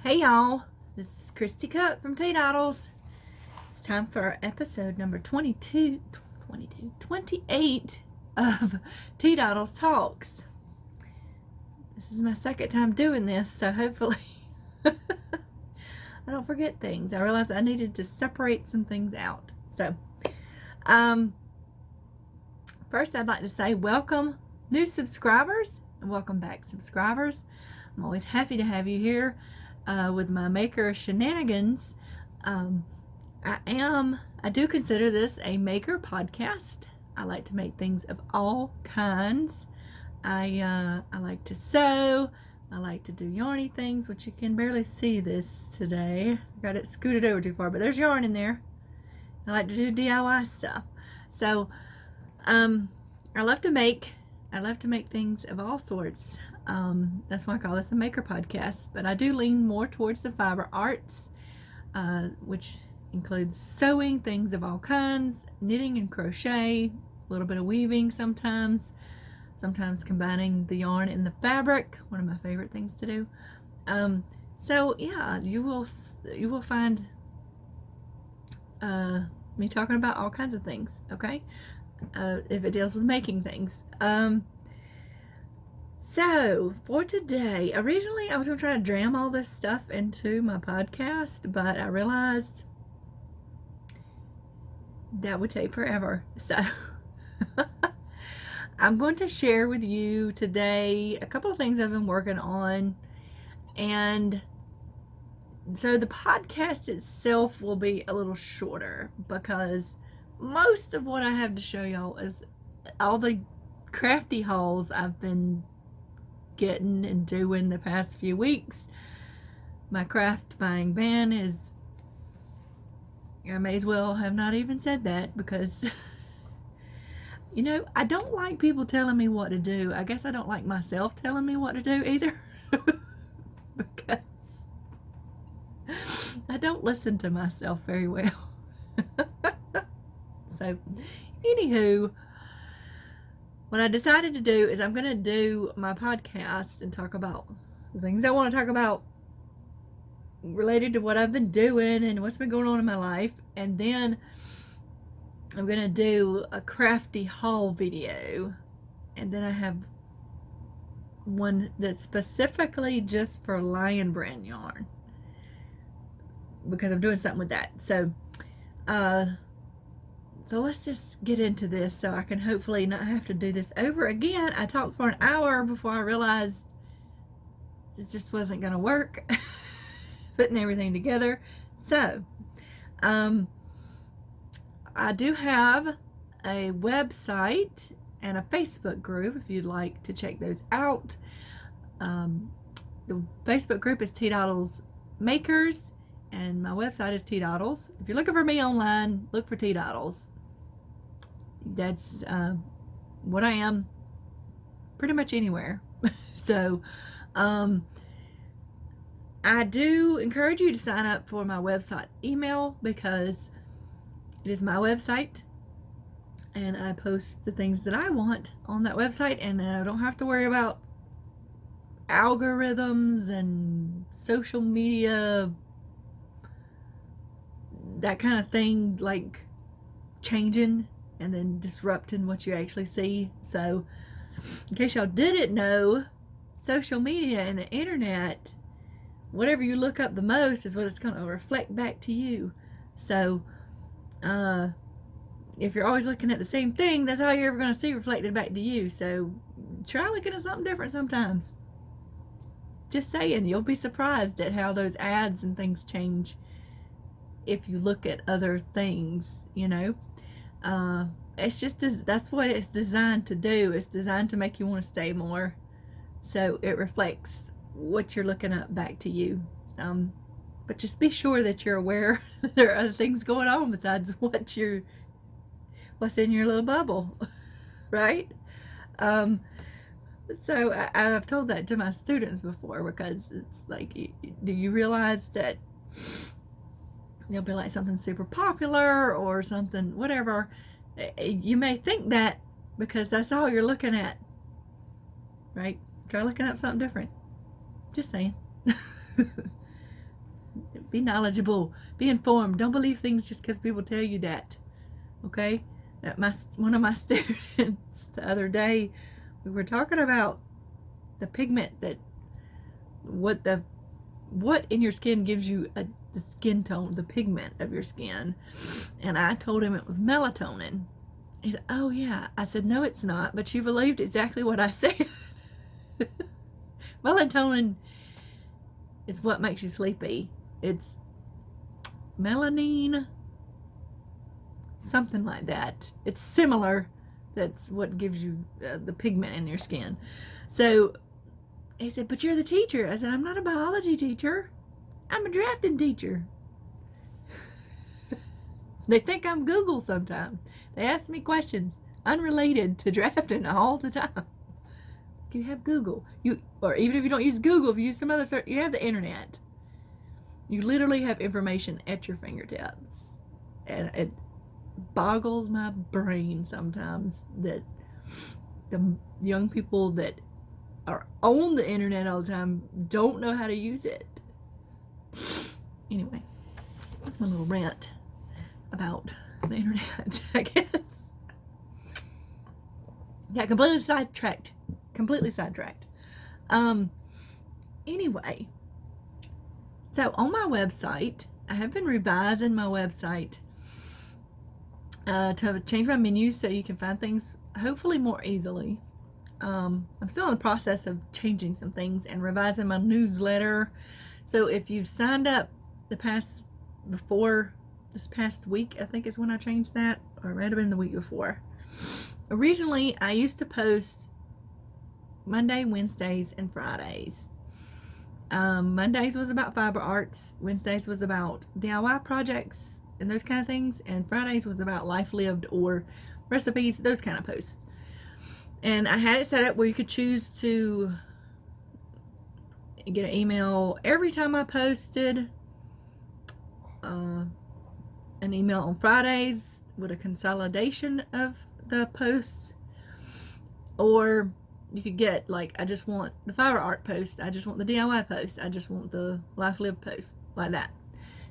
Hey y'all, this is Christy Cook from Teadoddles. It's time for episode number 28 of Teadoddles Talks. This is my second time doing this, so hopefully I don't forget things. I realized I needed to separate some things out. So, first I'd like to say welcome new subscribers and welcome back subscribers. I'm always happy to have you here. With my maker shenanigans. I do consider this a maker podcast. I like to make things of all kinds. I like to sew. I like to do yarny things, which you can barely see this today. I got it scooted over too far, but there's yarn in there. I like to do DIY stuff. So, I love to make things of all sorts. That's why I call this a maker podcast, but I do lean more towards the fiber arts, which includes sewing things of all kinds, knitting and crochet, a little bit of weaving sometimes combining the yarn and the fabric, one of my favorite things to do. So yeah, you will find me talking about all kinds of things, okay? If it deals with making things. So, for today, originally I was going to try to jam all this stuff into my podcast, but I realized that would take forever. So, I'm going to share with you today a couple of things I've been working on. And so the podcast itself will be a little shorter because most of what I have to show y'all is all the crafty hauls I've been getting and doing the past few weeks. My craft buying ban is, I may as well have not even said that because I don't like people telling me what to do. I guess I don't like myself telling me what to do either because I don't listen to myself very well. So anywho, what I decided to do is I'm going to do my podcast and talk about the things I want to talk about related to what I've been doing and what's been going on in my life. And then I'm going to do a crafty haul video. And then I have one that's specifically just for Lion Brand yarn because I'm doing something with that. So let's just get into this so I can hopefully not have to do this over again. I talked for an hour before I realized it just wasn't going to work, putting everything together. So, I do have a website and a Facebook group if you'd like to check those out. The Facebook group is Teadoddles Makers and my website is Teadoddles. If you're looking for me online, look for Teadoddles. That's what I am pretty much anywhere. So I do encourage you to sign up for my website email because it is my website and I post the things that I want on that website, and I don't have to worry about algorithms and social media, that kind of thing, like changing and then disrupting what you actually see. So in case y'all didn't know, social media and the internet, whatever you look up the most is what it's going to reflect back to you. So if you're always looking at the same thing, that's all you're ever going to see reflected back to you. So try looking at something different sometimes. Just saying, you'll be surprised at how those ads and things change if you look at other things. It's just, that's what it's designed to do. It's designed to make you want to stay more, so it reflects what you're looking at back to you. But just be sure that you're aware there are other things going on besides what's in your little bubble, right? So I've told that to my students before because it's like, do you realize that they'll be like something super popular or something, whatever. You may think that because that's all you're looking at, right? Try looking up something different. Just saying. Be knowledgeable. Be informed. Don't believe things just because people tell you that. Okay? One of my students the other day, we were talking about the pigment that what in your skin gives you the skin tone, the pigment of your skin. And I told him it was melatonin. He said, oh yeah. I said, no, it's not, but you believed exactly what I said. Melatonin is what makes you sleepy. It's melanin, something like that. It's similar. That's what gives you the pigment in your skin. So he said, but you're the teacher. I said, I'm not a biology teacher. I'm a drafting teacher. They think I'm Google sometimes. They ask me questions unrelated to drafting all the time. You have Google. Or even if you don't use Google, if you use some other search, you have the internet. You literally have information at your fingertips. And it boggles my brain sometimes that the young people that are on the internet all the time don't know how to use it. Anyway, that's my little rant about the internet, I guess. Yeah, completely sidetracked. Anyway, so on my website, I have been revising my website to change my menus so you can find things hopefully more easily. I'm still in the process of changing some things and revising my newsletter. So if you've signed up this past week, I think is when I changed that, or it might have been the week before. Originally, I used to post Monday, Wednesdays, and Fridays. Mondays was about fiber arts, Wednesdays was about DIY projects and those kind of things, and Fridays was about life lived or recipes, those kind of posts. And I had it set up where you could choose to get an email every time I posted, an email on Fridays with a consolidation of the posts, or you could get like, I just want the fiber art post, I just want the DIY post, I just want the life lived post, like that.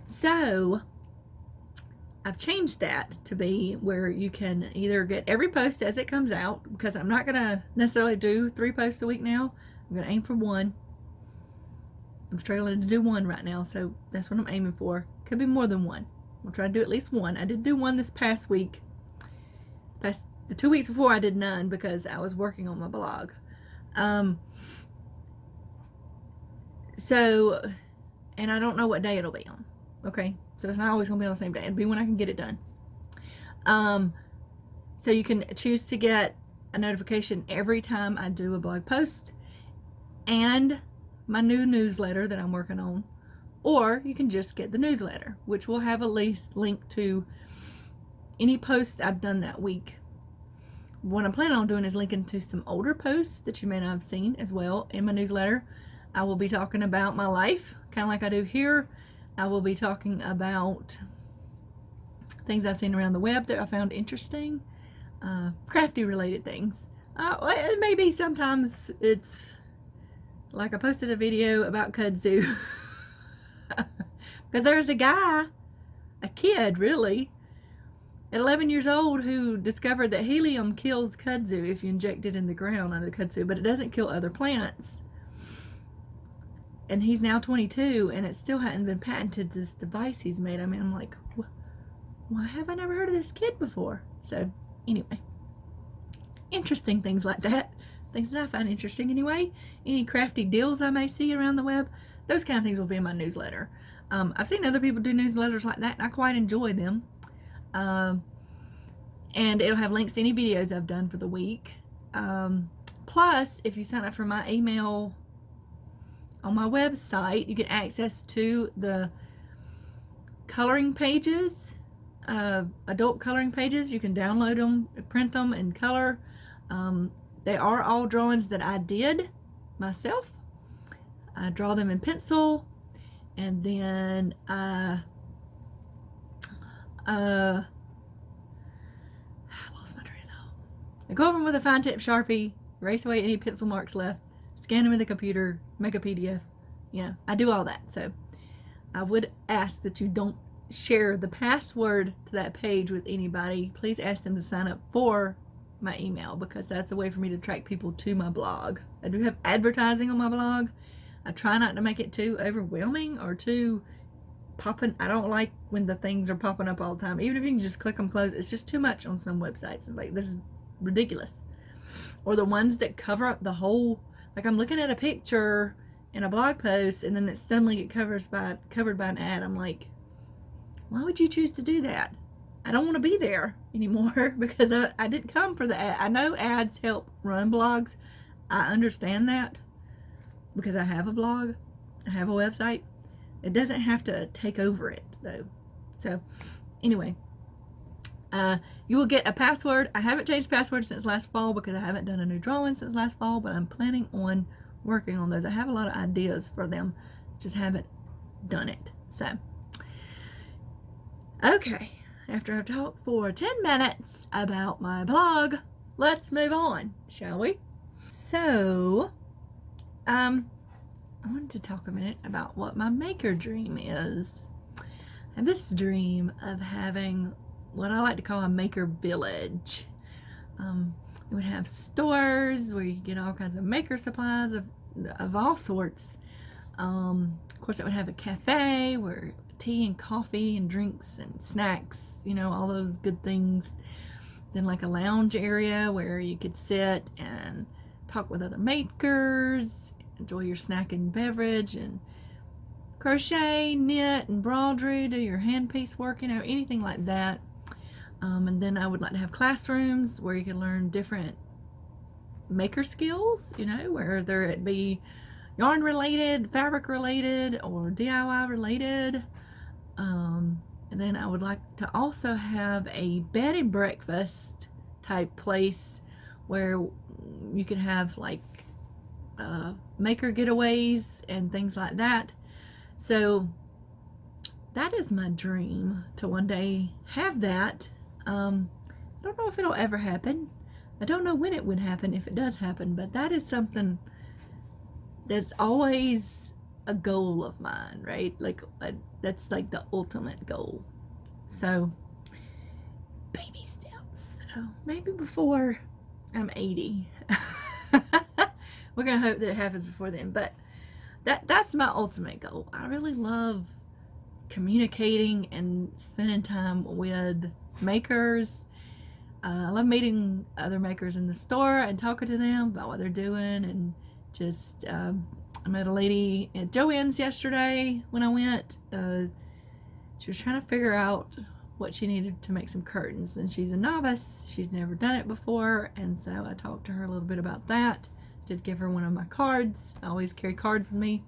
So I've changed that to be where you can either get every post as it comes out, because I'm not going to necessarily do 3 posts a week now. I'm going to aim for 1. I'm struggling to do 1 right now, so that's what I'm aiming for. Could be more than 1. I'll try to do at least 1. I did do 1 this past week. The 2 weeks before I did none because I was working on my blog. So, and I don't know what day it'll be on. Okay, so it's not always going to be on the same day. It'll be when I can get it done. So you can choose to get a notification every time I do a blog post and my new newsletter that I'm working on. Or you can just get the newsletter, which will have a link to any posts I've done that week. What I'm planning on doing is linking to some older posts that you may not have seen as well in my newsletter. I will be talking about my life, kind of like I do here. I will be talking about things I've seen around the web that I found interesting, crafty related things. Maybe sometimes it's like I posted a video about kudzu. Because there's a kid really, at 11 years old, who discovered that helium kills kudzu if you inject it in the ground under the kudzu, but it doesn't kill other plants. And he's now 22, and it still hadn't been patented, this device he's made. I mean, I'm like, why have I never heard of this kid before? So, anyway, interesting things like that. Things that I find interesting anyway. Any crafty deals I may see around the web, those kind of things will be in my newsletter. I've seen other people do newsletters like that, and I quite enjoy them. And it'll have links to any videos I've done for the week. Plus, if you sign up for my email on my website, you get access to the coloring pages, adult coloring pages. You can download them, print them, and color. They are all drawings that I did myself. I draw them in pencil, and then I lost my train of thought. I go over them with a fine tip Sharpie, erase away any pencil marks left, scan them in the computer, make a PDF. Yeah, I do all that. So I would ask that you don't share the password to that page with anybody. Please ask them to sign up for my email, because that's a way for me to track people to my blog. I do have advertising on my blog. I try not to make it too overwhelming or too popping. I don't like when the things are popping up all the time. Even if you can just click them close, it's just too much on some websites. It's like, this is ridiculous. Or the ones that cover up the whole, like I'm looking at a picture in a blog post and then it suddenly get covered by an ad. I'm like, why would you choose to do that? I don't want to be there anymore because I didn't come for the ad. I know ads help run blogs. I understand that because I have a blog. I have a website. It doesn't have to take over it though. So anyway, you will get a password. I haven't changed password since last fall because I haven't done a new drawing since last fall, but I'm planning on working on those. I have a lot of ideas for them, just haven't done it. So, okay, after I've talked for 10 minutes about my blog, let's move on, shall we? So, I wanted to talk a minute about what my maker dream is. I have this dream of having what I like to call a maker village. It would have stores where you can get all kinds of maker supplies of all sorts. Of course, it would have a cafe where tea and coffee and drinks and snacks, you know, all those good things. Then like a lounge area where you could sit and talk with other makers, enjoy your snack and beverage, and crochet, knit, and embroidery, do your hand piece work, you know, anything like that. And then I would like to have classrooms where you can learn different maker skills, you know, whether it be yarn related, fabric related, or DIY related. And then I would like to also have a bed and breakfast type place where you can have like maker getaways and things like that. So that is my dream, to one day have that. I don't know if it'll ever happen. I don't know when it would happen if it does happen, but that is something that's always a goal of mine, right? Like that's like the ultimate goal. So baby steps. So maybe before I'm 80. We're gonna hope that it happens before then, but that's my ultimate goal. I really love communicating and spending time with makers. I love meeting other makers in the store and talking to them about what they're doing, and just I met a lady at Joann's yesterday when I went. She was trying to figure out what she needed to make some curtains, and she's a novice. She's never done it before, and so I talked to her a little bit about that. Did give her one of my cards. I always carry cards with me.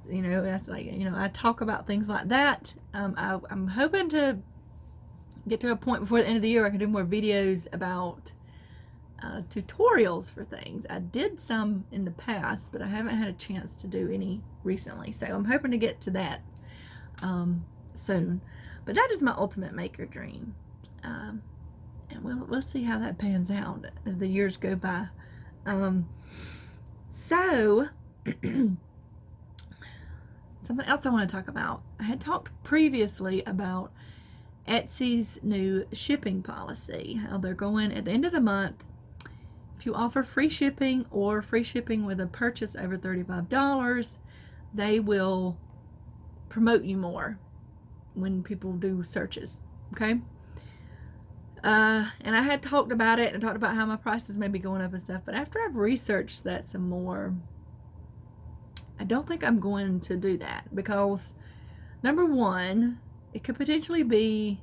You know, that's like, you know, I talk about things like that. I'm hoping to get to a point before the end of the year where I can do more videos about tutorials for things. I did some in the past, but I haven't had a chance to do any recently. So I'm hoping to get to that soon. But that is my ultimate maker dream. And we'll see how that pans out as the years go by. So something else I want to talk about. I had talked previously about Etsy's new shipping policy, how they're going at the end of the month. If you offer free shipping or free shipping with a purchase over $35, they will promote you more when people do searches, okay? And I had talked about it and talked about how my prices may be going up and stuff, but after I've researched that some more, I don't think I'm going to do that, because number one, it could potentially be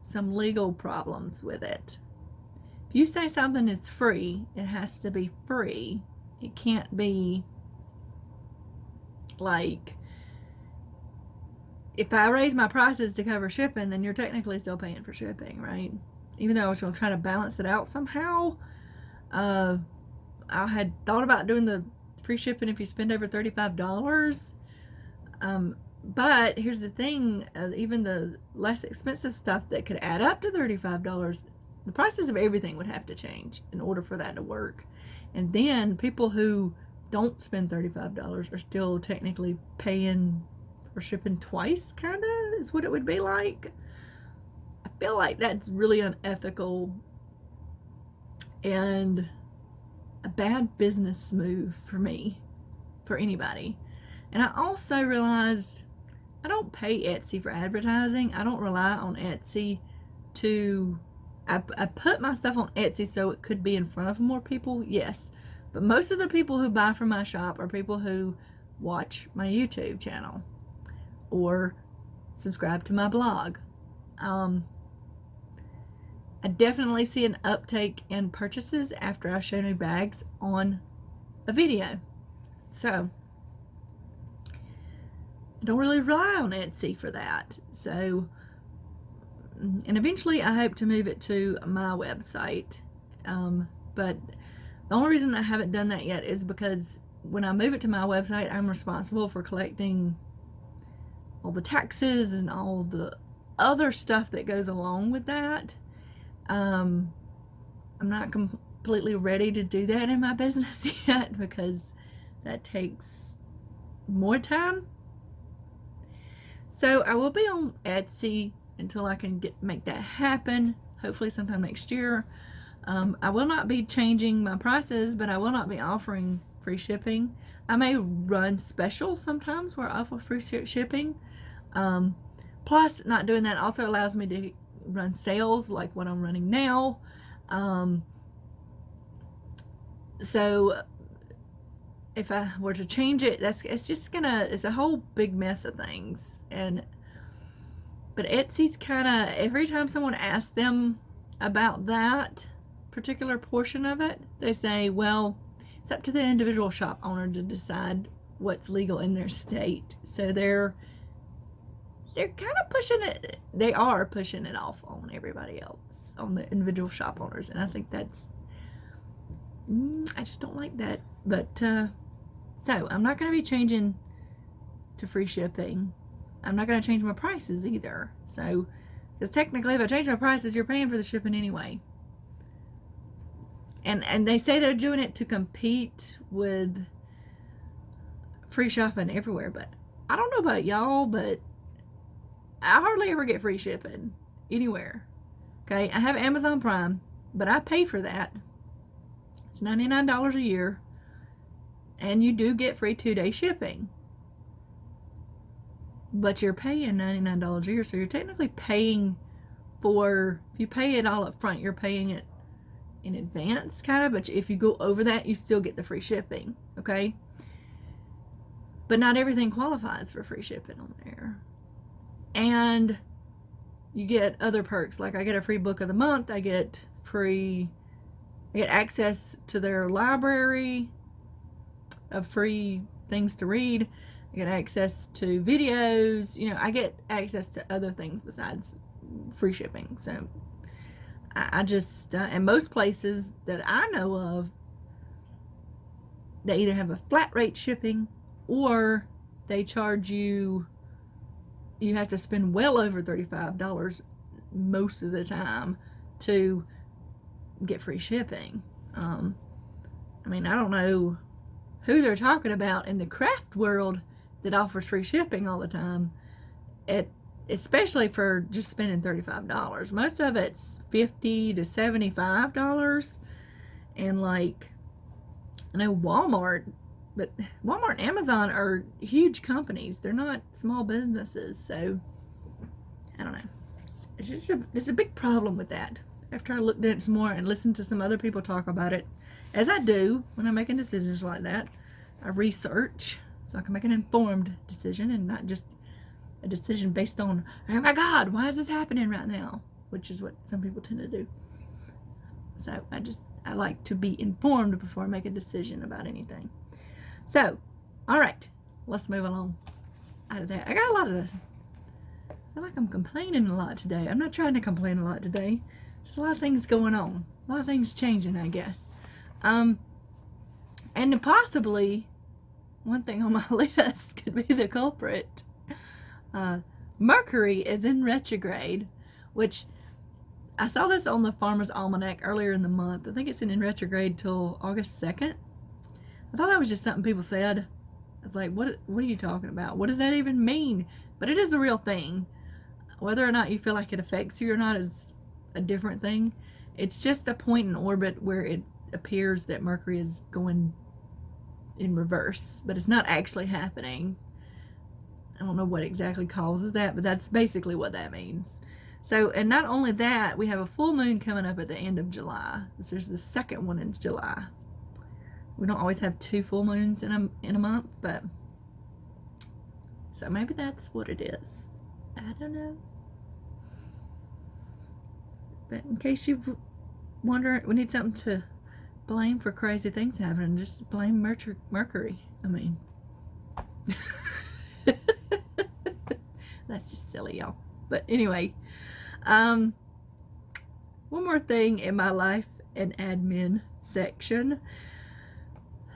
some legal problems with it. If you say something is free, it has to be free. It can't be like, if I raise my prices to cover shipping, then you're technically still paying for shipping, right? Even though I was going to try to balance it out somehow. I had thought about doing the free shipping if you spend over $35. But here's the thing, even the less expensive stuff that could add up to $35, the prices of everything would have to change in order for that to work. And then people who don't spend $35 are still technically paying or shipping twice, kind of, is what it would be like. I feel like that's really unethical and a bad business move for me, for anybody. And I also realized I don't pay Etsy for advertising. I don't rely on Etsy to, I put my stuff on Etsy so it could be in front of more people, yes. But most of the people who buy from my shop are people who watch my YouTube channel or subscribe to my blog. I definitely see an uptake in purchases after I show new bags on a video. So I don't really rely on Etsy for that. So, and eventually I hope to move it to my website. But the only reason I haven't done that yet is because when I move it to my website, I'm responsible for collecting all the taxes and all the other stuff that goes along with that. I'm not completely ready to do that in my business yet because that takes more time. So I will be on Etsy until I can make that happen, hopefully sometime next year. I will not be changing my prices, but I will not be offering free shipping. I may run specials sometimes where I offer free shipping. Plus, not doing that also allows me to run sales like what I'm running now. So if I were to change it, it's a whole big mess of things. But Etsy's kind of, every time someone asks them about that particular portion of it, they say, well, it's up to the individual shop owner to decide what's legal in their state. So they're kind of pushing it. They are pushing it off on everybody else, on the individual shop owners, and I think that's, I just don't like that. But so I'm not going to be changing to free shipping. I'm not going to change my prices either. So, because technically, if I change my prices, you're paying for the shipping anyway. And they say they're doing it to compete with free shopping everywhere, but I don't know about y'all, but I hardly ever get free shipping anywhere. Okay, I have Amazon Prime, but I pay for that. It's $99 a year, and you do get free 2-day shipping. But you're paying $99 a year, so you're technically paying for, if you pay it all up front, you're paying it in advance, kind of, but if you go over that, you still get the free shipping, okay? But not everything qualifies for free shipping on there. And you get other perks, like I get a free book of the month, I get access to their library of free things to read, I get access to videos, I get access to other things besides free shipping. So I just, and most places that I know of, they either have a flat rate shipping or they charge you have to spend well over $35 most of the time to get free shipping. I don't know who they're talking about in the craft world that offers free shipping all the time, especially for just spending $35. Most of it's $50 to $75. And like, I know Walmart, but Walmart and Amazon are huge companies. They're not small businesses. So I don't know. It's a big problem with that. After I looked at it some more and listened to some other people talk about it, as I do when I'm making decisions like that, I research so I can make an informed decision and not just a decision based on, oh my God, why is this happening right now? Which is what some people tend to do. So I like to be informed before I make a decision about anything. So, all right, let's move along out of that. I feel like I'm complaining a lot today. I'm not trying to complain a lot today. There's a lot of things going on. A lot of things changing, I guess. And possibly one thing on my list could be the culprit. Mercury is in retrograde, which I saw this on the Farmer's Almanac earlier in the month. I think it's in retrograde till August 2nd. I thought that was just something people said. I was like, what are you talking about? What does that even mean? But it is a real thing. Whether or not you feel like it affects you or not is a different thing. It's just a point in orbit where it appears that Mercury is going in reverse, but it's not actually happening. I don't know what exactly causes that, but that's basically what that means. So, and not only that, we have a full moon coming up at the end of July. There's the second one in July. We don't always have 2 full moons in a month, but so maybe that's what it is. I don't know. But in case you wonder, we need something to blame for crazy things happening. Just blame Mercury. I mean, that's just silly, y'all. But anyway, one more thing in my life and admin section.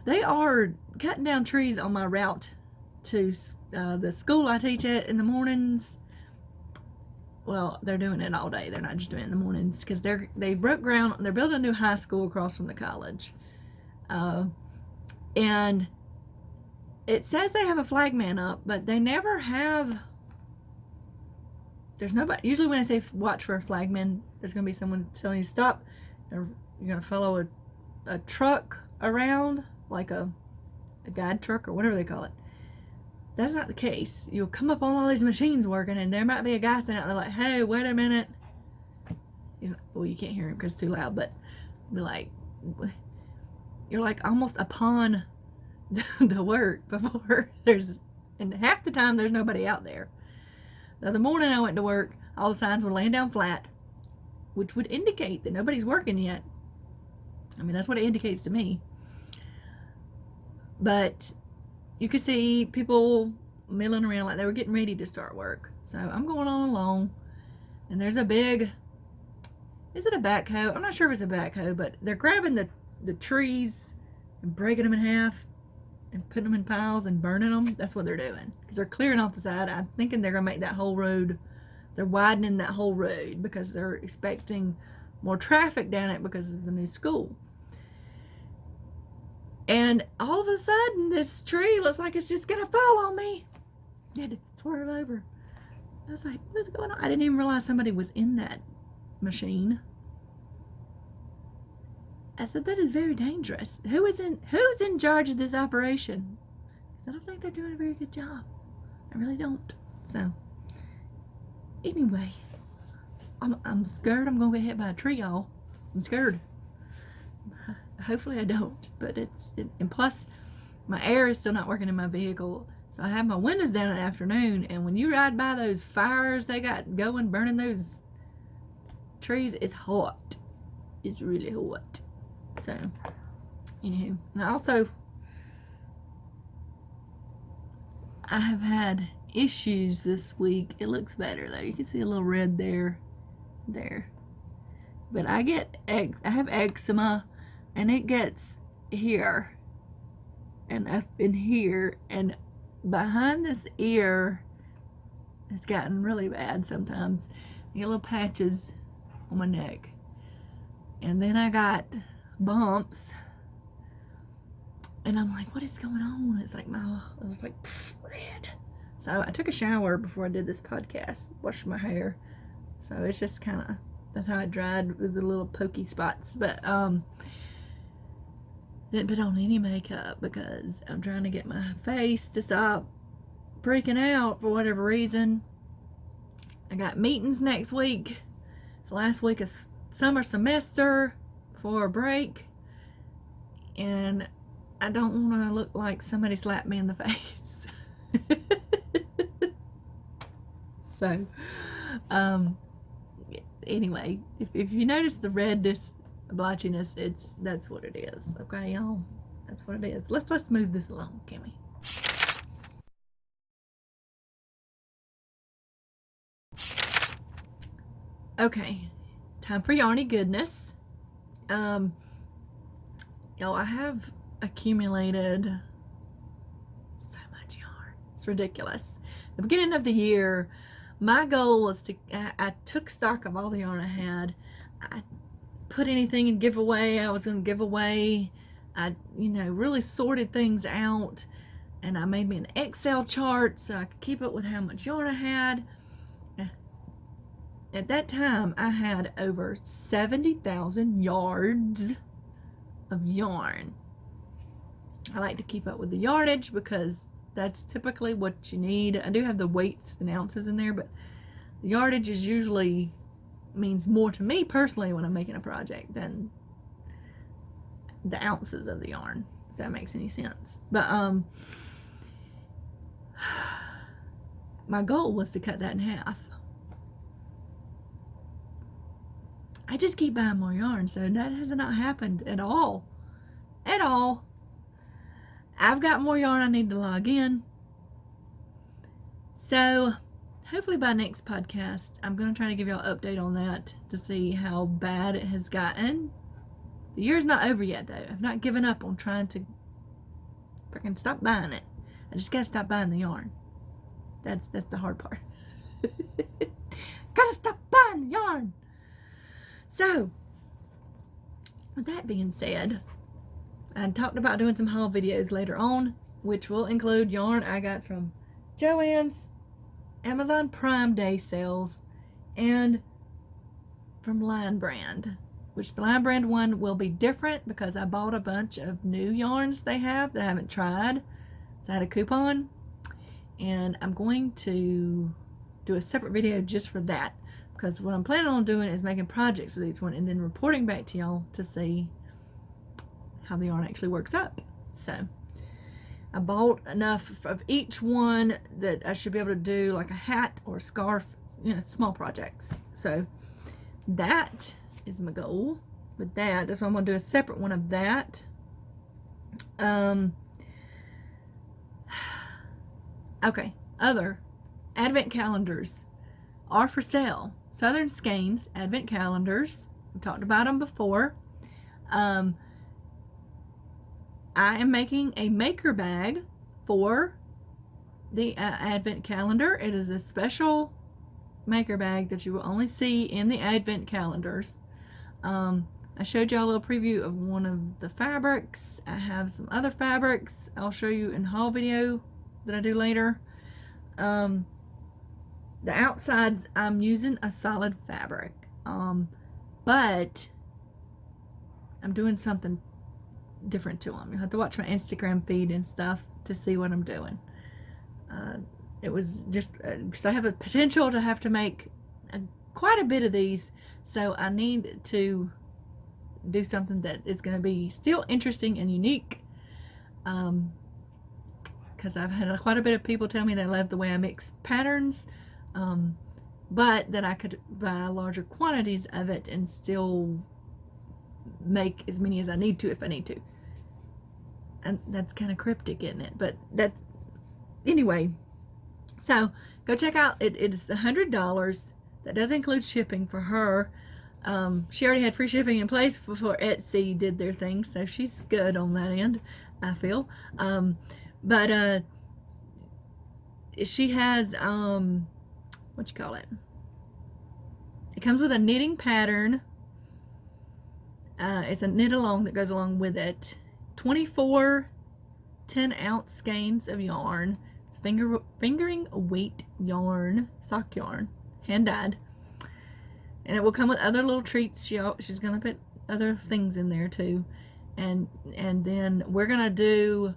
They are cutting down trees on my route to the school I teach at in the mornings. Well, they're doing it all day. They're not just doing it in the mornings because they broke ground. They're building a new high school across from the college, and it says they have a flagman up, but they never have. There's nobody. Usually, when I say watch for a flagman, there's going to be someone telling you stop. You're going to follow a truck around, like a guide truck or whatever they call it. That's not the case. You'll come up on all these machines working, and there might be a guy standing out there like, hey, wait a minute. He's like, well, you can't hear him because it's too loud, but be like, you're like almost upon the work before and half the time there's nobody out there. The other morning I went to work, all the signs were laying down flat, which would indicate that nobody's working yet. I mean, that's what it indicates to me. But you could see people milling around like they were getting ready to start work. So I'm going on along, and there's a big, is it a backhoe? I'm not sure if it's a backhoe, but they're grabbing the trees and breaking them in half and putting them in piles and burning them. That's what they're doing, because they're clearing off the side. I'm thinking they're going to make that whole road, they're widening that whole road because they're expecting more traffic down it because of the new school. And all of a sudden, this tree looks like it's just gonna fall on me. I had to swerve over. I was like, what's going on? I didn't even realize somebody was in that machine. I said, that is very dangerous. Who's in charge of this operation? Because I don't think they're doing a very good job. I really don't. So, anyway, I'm scared I'm gonna get hit by a tree, y'all. I'm scared. Hopefully I don't, but and plus my air is still not working in my vehicle, so I have my windows down in the afternoon, and when you ride by those fires they got going, burning those trees, it's hot. It's really hot. So, anywho, and also I have had issues this week. It looks better though. You can see a little red there. But I have eczema, and it gets here and up in here and behind this ear. It's gotten really bad sometimes. I get little patches on my neck, and then I got bumps, and I'm like, what is going on? It's like it was like red. So I took a shower before I did this podcast, washed my hair, so it's just kind of, that's how it dried, with the little pokey spots. But didn't put on any makeup because I'm trying to get my face to stop freaking out for whatever reason. I got meetings next week. It's the last week of summer semester for a break, and I don't want to look like somebody slapped me in the face. So anyway, if you notice the redness, blotchiness, that's what it is. Okay, y'all, that's what it is. Let's move this along, can we? Okay, time for yarny goodness. Y'all, I have accumulated so much yarn. It's ridiculous. The beginning of the year, my goal was I took stock of all the yarn I had. I put anything in giveaway I was going to give away. I really sorted things out, and I made me an Excel chart so I could keep up with how much yarn I had. At that time, I had over 70,000 yards of yarn. I like to keep up with the yardage because that's typically what you need. I do have the weights and ounces in there, but the yardage is usually means more to me personally when I'm making a project than the ounces of the yarn, if that makes any sense. But my goal was to cut that in half. I just keep buying more yarn, so that has not happened at all. At all. I've got more yarn I need to log in. So hopefully by next podcast, I'm going to try to give y'all an update on that to see how bad it has gotten. The year's not over yet, though. I've not given up on trying to freaking stop buying it. I just got to stop buying the yarn. That's the hard part. Gotta stop buying the yarn. So, with that being said, I talked about doing some haul videos later on, which will include yarn I got from Joann's, Amazon Prime Day sales, and from Line Brand, which the Line Brand one will be different because I bought a bunch of new yarns they have that I haven't tried. So I had a coupon, and I'm going to do a separate video just for that, because what I'm planning on doing is making projects with each one and then reporting back to y'all to see how the yarn actually works up. So I bought enough of each one that I should be able to do like a hat or a scarf, small projects. So that is my goal with that. That's why I'm going to do a separate one of that. Okay, other advent calendars are for sale. Southern Skeins advent calendars. We've talked about them before. I am making a maker bag for the advent calendar. It is a special maker bag that you will only see in the advent calendars. I showed y'all a little preview of one of the fabrics. I have some other fabrics I'll show you in haul video that I do later. The outsides, I'm using a solid fabric, but I'm doing something different to them. You'll have to watch my Instagram feed and stuff to see what I'm doing. It was just because I have a potential to have to make quite a bit of these, so I need to do something that is going to be still interesting and unique, because I've had quite a bit of people tell me they love the way I mix patterns, but that I could buy larger quantities of it and still make as many as I need to if I need to. And that's kind of cryptic, isn't it? But that's, anyway, so go check out, it is $100. That does include shipping for her. She already had free shipping in place before Etsy did their thing, so she's good on that end, I feel. But she has, what you call it? It comes with a knitting pattern. It's a knit along that goes along with it. 24 10-ounce skeins of yarn. It's fingering weight yarn, sock yarn, hand dyed. And it will come with other little treats. She's gonna put other things in there too. And then we're gonna do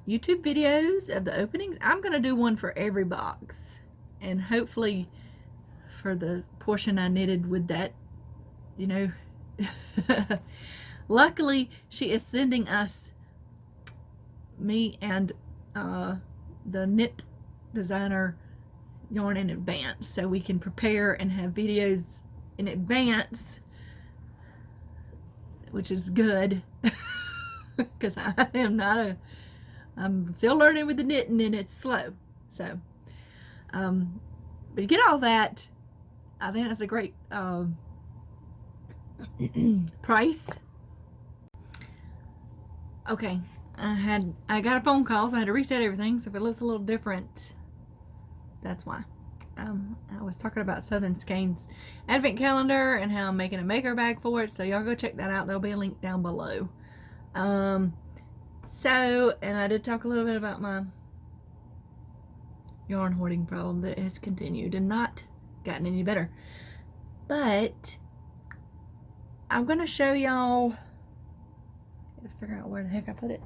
YouTube videos of the openings. I'm gonna do one for every box, and hopefully for the portion I knitted with that, luckily she is sending us, me and the knit designer, yarn in advance, so we can prepare and have videos in advance, which is good because I'm still learning with the knitting and it's slow. So but you get all that, I think that's a great price. Okay, I got a phone call, so I had to reset everything, so if it looks a little different, that's why. I was talking about Southern Skeins advent calendar and how I'm making a maker bag for it, so y'all go check that out. There'll be a link down below. So, and I did talk a little bit about my yarn hoarding problem that has continued and not gotten any better. But I'm going to show y'all, I gotta figure out where the heck I put it.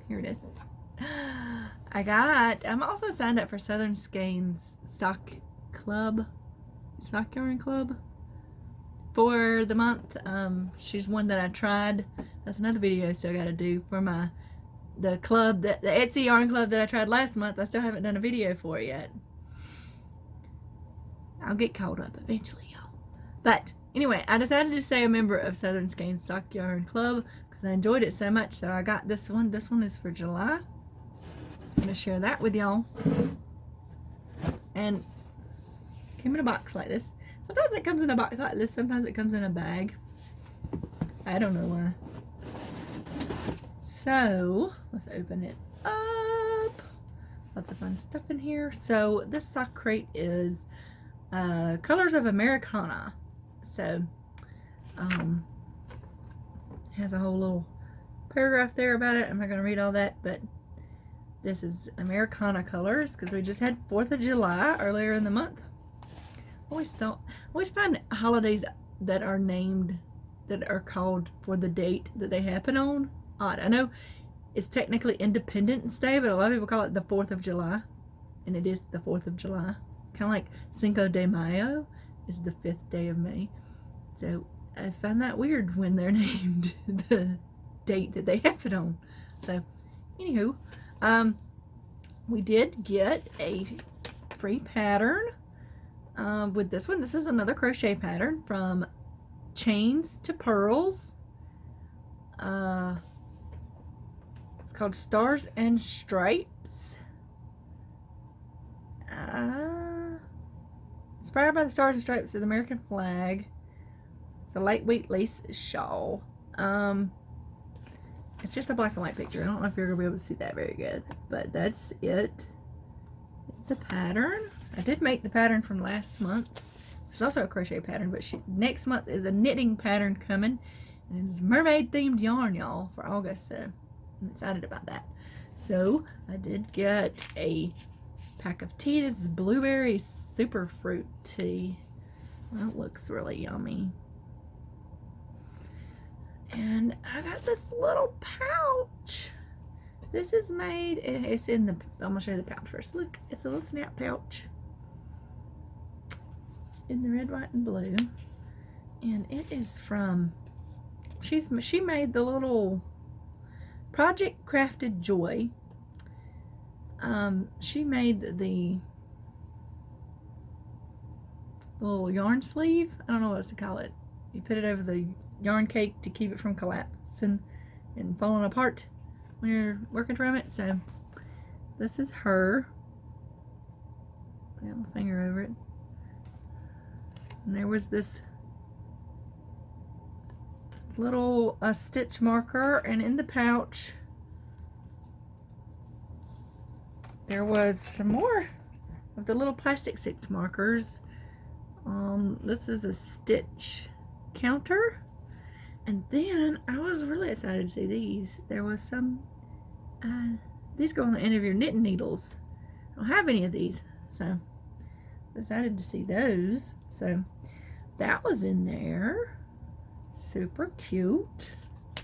Here it is. I'm also signed up for Southern Skein's sock yarn club for the month. She's one that I tried. That's another video I still got to do for the Etsy yarn club that I tried last month. I still haven't done a video for it yet. I'll get caught up eventually, y'all. But anyway, I decided to stay a member of Southern Skein's sock yarn club because I enjoyed it so much. So I got this one. This one is for July. I'm going to share that with y'all. And it came in a box like this. Sometimes it comes in a box like this. Sometimes it comes in a bag. I don't know why. So let's open it up. Lots of fun stuff in here. So this sock crate is Colors of Americana. So it has a whole little paragraph there about it. I'm not going to read all that, but this is Americana colors because we just had 4th of July earlier in the month. Always find holidays that are named, that are called for the date that they happen on odd. I know it's technically Independence Day, but a lot of people call it the 4th of July, and it is the 4th of July. Kind of like Cinco de Mayo is the 5th day of May. So I find that weird when they're named the date that they have it on. So anywho, we did get a free pattern with this one. This is another crochet pattern from Chains to Pearls. It's called Stars and Stripes. Inspired by the Stars and Stripes of the American flag. It's a lightweight lace shawl. It's just a black and white picture. I don't know if you're going to be able to see that very good, but that's it. It's a pattern. I did make the pattern from last month. There's also a crochet pattern, but next month is a knitting pattern coming. And it's mermaid themed yarn, y'all, for August. So I'm excited about that. So I did get a pack of tea. This is blueberry super fruit tea. That looks really yummy. And I got this little pouch. This is made, it's in the, I'm gonna show you the pouch first. Look, it's a little snap pouch in the red, white, and blue. And it is from, she made the little Project Crafted Joy. She made the little yarn sleeve. I don't know what else to call it. You put it over the yarn cake to keep it from collapsing and falling apart when you're working from it. So this is her. I got my finger over it. And there was this little stitch marker, and in the pouch there was some more of the little plastic stitch markers. This is a stitch counter. And then I was really excited to see these. There was some, these go on the end of your knitting needles. I don't have any of these, so decided to see those. So that was in there. Super cute. I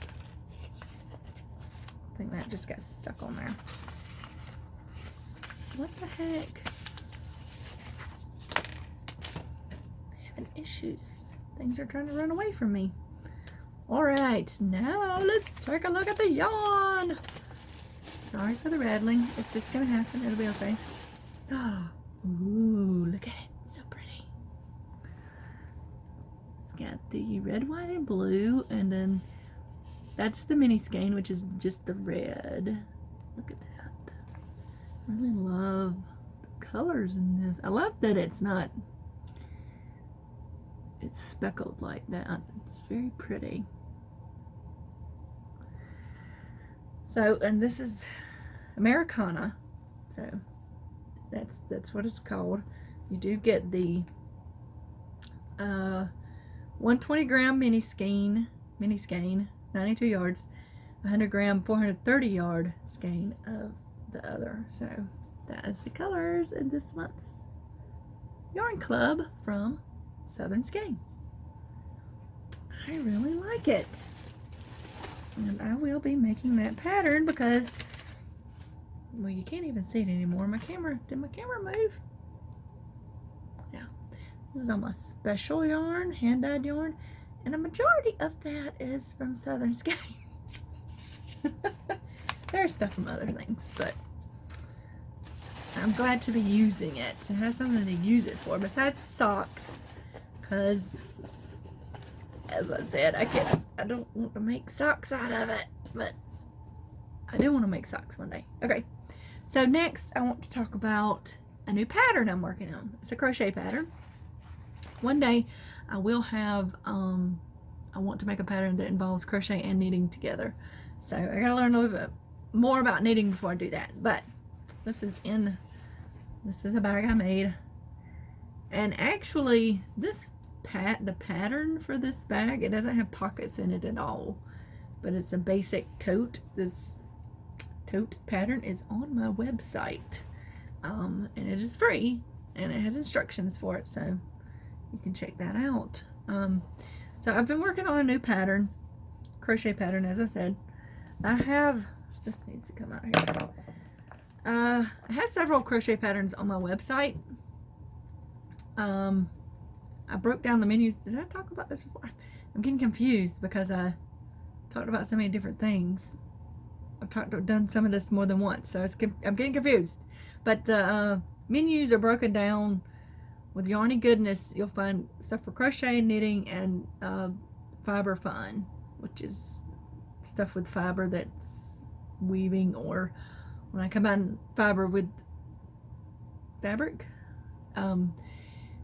think that just got stuck on there. What the heck? Having issues. Things are trying to run away from me. Alright, now let's take a look at the yarn. Sorry for the rattling. It's just gonna happen. It'll be okay. Oh, ooh, look at it. So pretty. It's got the red, white, and blue, and then that's the mini skein, which is just the red. Look at that. I really love the colors in this. I love that it's speckled like that. It's very pretty. So, and this is Americana. So that's what it's called. You do get the 120 gram mini skein, 92 yards. 100 gram, 430 yard skein of the other. So that is the colors in this month's yarn club from Southern Skeins. I really like it. And I will be making that pattern because, well, you can't even see it anymore. Did my camera move? Yeah. This is on my special yarn, hand-dyed yarn, and a majority of that is from Southern Skeins. There's stuff from other things, but I'm glad to be using it, to have something to use it for besides socks, because as I said, I don't want to make socks out of it, but I do want to make socks one day. Okay, so next I want to talk about a new pattern I'm working on. It's a crochet pattern. One day I will have, I want to make a pattern that involves crochet and knitting together. So I gotta learn a little bit more about knitting before I do that. But this is a bag I made. And actually, the pattern for this bag, it doesn't have pockets in it at all, but it's a basic tote. This tote pattern is on my website, and it is free, and it has instructions for it, so you can check that out. So I've been working on a new pattern, crochet pattern, as I said. This needs to come out here. I have several crochet patterns on my website. I broke down the menus. Did I talk about this before? I'm getting confused because I talked about so many different things. I've done some of this more than once, so I'm getting confused. But the menus are broken down with Yarny Goodness. You'll find stuff for crochet, knitting, and fiber fun, which is stuff with fiber that's weaving, or when I combine fiber with fabric.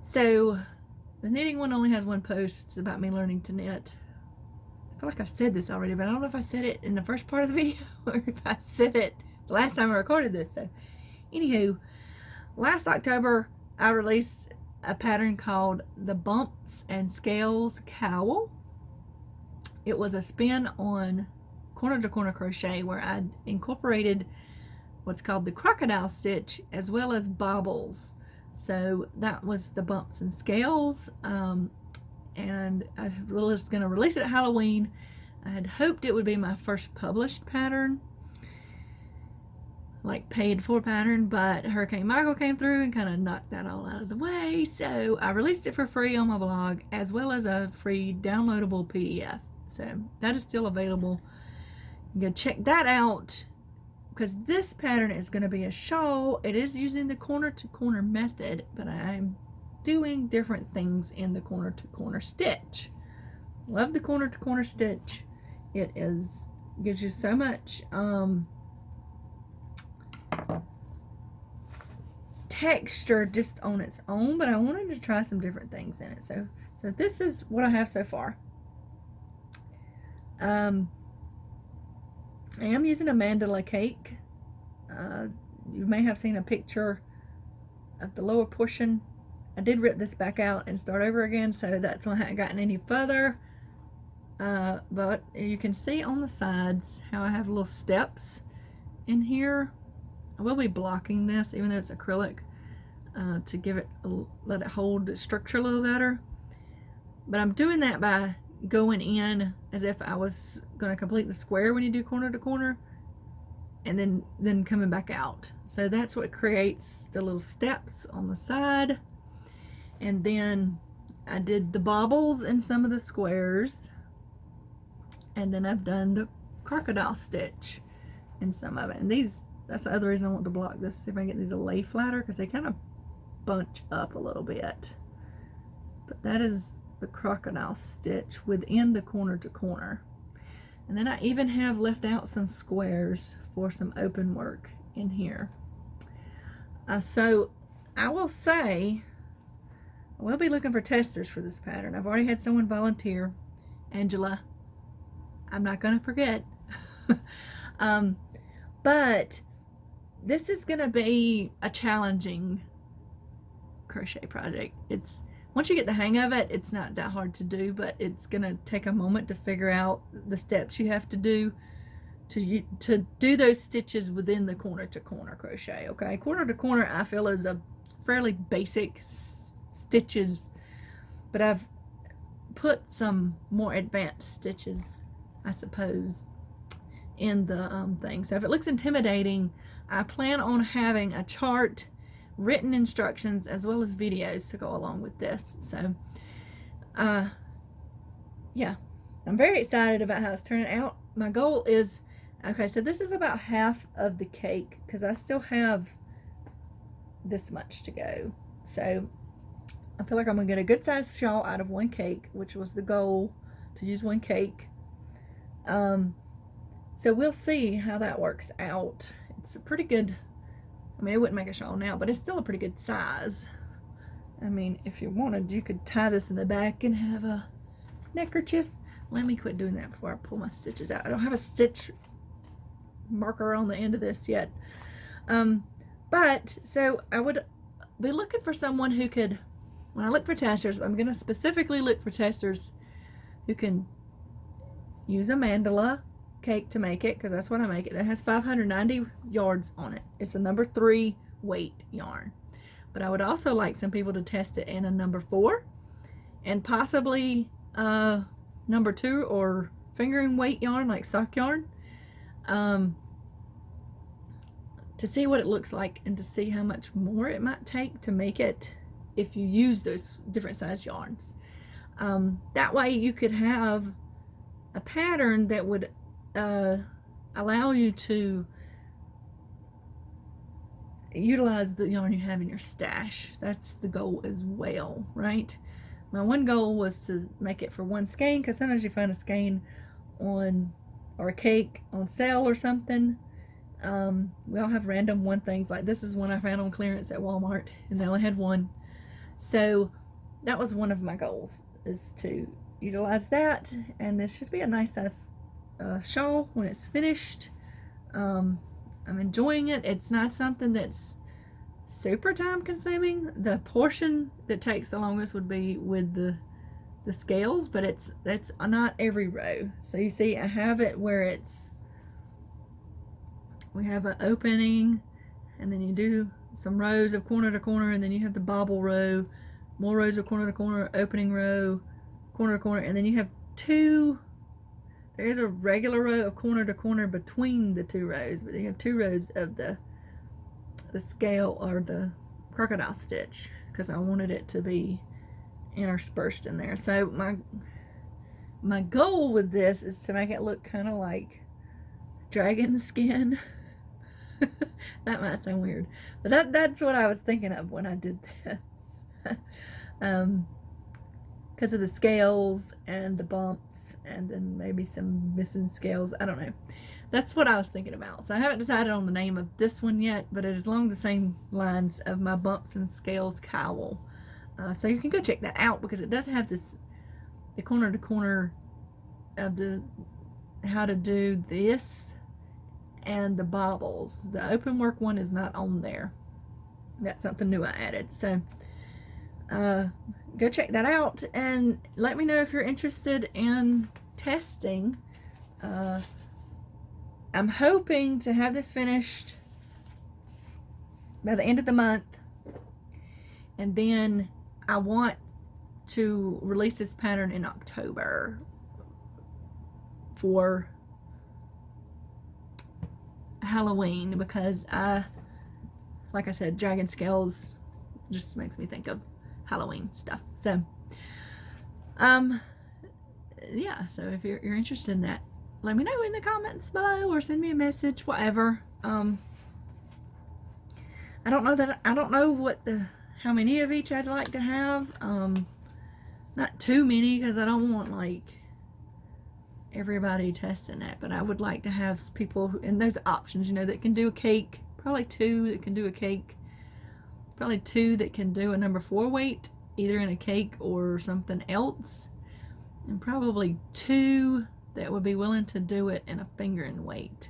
So the knitting one only has one post. It's about me learning to knit. I feel like I've said this already, but I don't know if I said it in the first part of the video or if I said it the last time I recorded this. So anywho, last October I released a pattern called the Bumps and Scales Cowl. It was a spin on corner to corner crochet where I incorporated what's called the crocodile stitch as well as bobbles. So that was the Bumps and Scales, and I was going to release it at Halloween. I had hoped it would be my first published pattern, like paid for pattern, but Hurricane Michael came through and kind of knocked that all out of the way. So I released it for free on my blog as well as a free downloadable PDF. So that is still available. You can check that out, because this pattern is going to be a shawl. It is using the corner to corner method, but I'm doing different things in the corner to corner stitch. Love the corner to corner stitch. It gives you so much texture just on its own, but I wanted to try some different things in it. So this is what I have so far. I am using a mandala cake. You may have seen a picture of the lower portion. I did rip this back out and start over again, so that's why I haven't gotten any further. But you can see on the sides how I have little steps in here. I will be blocking this, even though it's acrylic, to give it let it hold the structure a little better. But I'm doing that by going in as if I was going to complete the square when you do corner to corner, and then coming back out. So that's what creates the little steps on the side. And then I did the bobbles in some of the squares, and then I've done the crocodile stitch in some of it. And that's the other reason I want to block this, see if I can get these to lay flatter, because they kind of bunch up a little bit. But that is the crocodile stitch within the corner to corner. And then I even have left out some squares for some open work in here. So I will say I will be looking for testers for this pattern. I've already had someone volunteer, Angela. I'm not going to forget. But this is going to be a challenging crochet project. Once you get the hang of it, it's not that hard to do, but it's going to take a moment to figure out the steps you have to do to do those stitches within the corner to corner crochet. Okay, corner to corner I feel is a fairly basic stitches, but I've put some more advanced stitches, I suppose, in the thing. So if it looks intimidating, I plan on having a chart, written instructions, as well as videos to go along with this. So yeah, I'm very excited about how it's turning out. My goal is, okay, so this is about half of the cake because I still have this much to go. So I feel like I'm gonna get a good sized shawl out of one cake, which was the goal, to use one cake. So we'll see how that works out. It's a pretty good, I mean, it wouldn't make a shawl now, but it's still a pretty good size. I mean, if you wanted, you could tie this in the back and have a neckerchief. Let me quit doing that before I pull my stitches out. I don't have a stitch marker on the end of this yet. But so I would be looking for someone who could, when I look for testers, I'm going to specifically look for testers who can use a mandala cake to make it, because that's what I make it. That has 590 yards on it. It's a number 3 weight yarn. But I would also like some people to test it in a number 4 and possibly number 2 or fingering weight yarn, like sock yarn, to see what it looks like and to see how much more it might take to make it if you use those different size yarns. That way you could have a pattern that would allow you to utilize the yarn you have in your stash. That's the goal as well, right? My one goal was to make it for one skein, because sometimes you find a skein on, or a cake on sale or something. We all have random one things, like this is one I found on clearance at Walmart and they only had one. So that was one of my goals, is to utilize that, and this should be a nice size shawl when it's finished. I'm enjoying it. It's not something that's super time consuming. The portion that takes the longest would be with the scales, but that's not every row. So you see I have it where it's, we have an opening, and then you do some rows of corner to corner, and then you have the bobble row, more rows of corner to corner, opening row, corner to corner, and then you have two, there is a regular row of corner to corner between the two rows, but then you have 2 rows of the scale or the crocodile stitch, because I wanted it to be interspersed in there. So my goal with this is to make it look kind of like dragon skin. That might sound weird, but that's what I was thinking of when I did this. Because of the scales and the bumps, and then maybe some missing scales. I don't know. That's what I was thinking about. So I haven't decided on the name of this one yet, but it is along the same lines of my bumps and scales cowl. So you can go check that out, because it does have this, the corner to corner of the, how to do this and the bobbles. The open work one is not on there. That's something new I added. So go check that out and let me know if you're interested in testing. I'm hoping to have this finished by the end of the month, and then I want to release this pattern in October for Halloween, because like I said, dragon scales just makes me think of Halloween stuff. So yeah, so if you're interested in that, let me know in the comments below, or send me a message, whatever. I don't know what how many of each I'd like to have. Not too many, because I don't want like everybody testing it, but I would like to have people who, and those options, you know, that can do a cake, probably 2 that can do a cake, probably 2 that can do a number 4 weight, either in a cake or something else, and probably 2 that would be willing to do it in a fingering weight,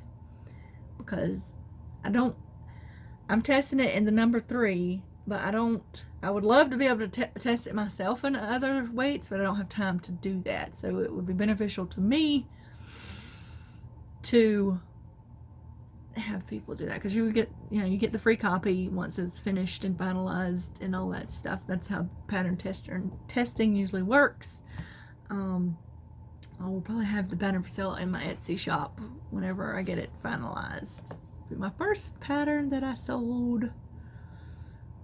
because I'm testing it in the number 3, but I would love to be able to test it myself in other weights, but I don't have time to do that. So it would be beneficial to me to have people do that, because you get, you get the free copy once it's finished and finalized and all that stuff. That's how pattern testing usually works. I will probably have the pattern for sale in my Etsy shop whenever I get it finalized. It'll be my first pattern that I sold,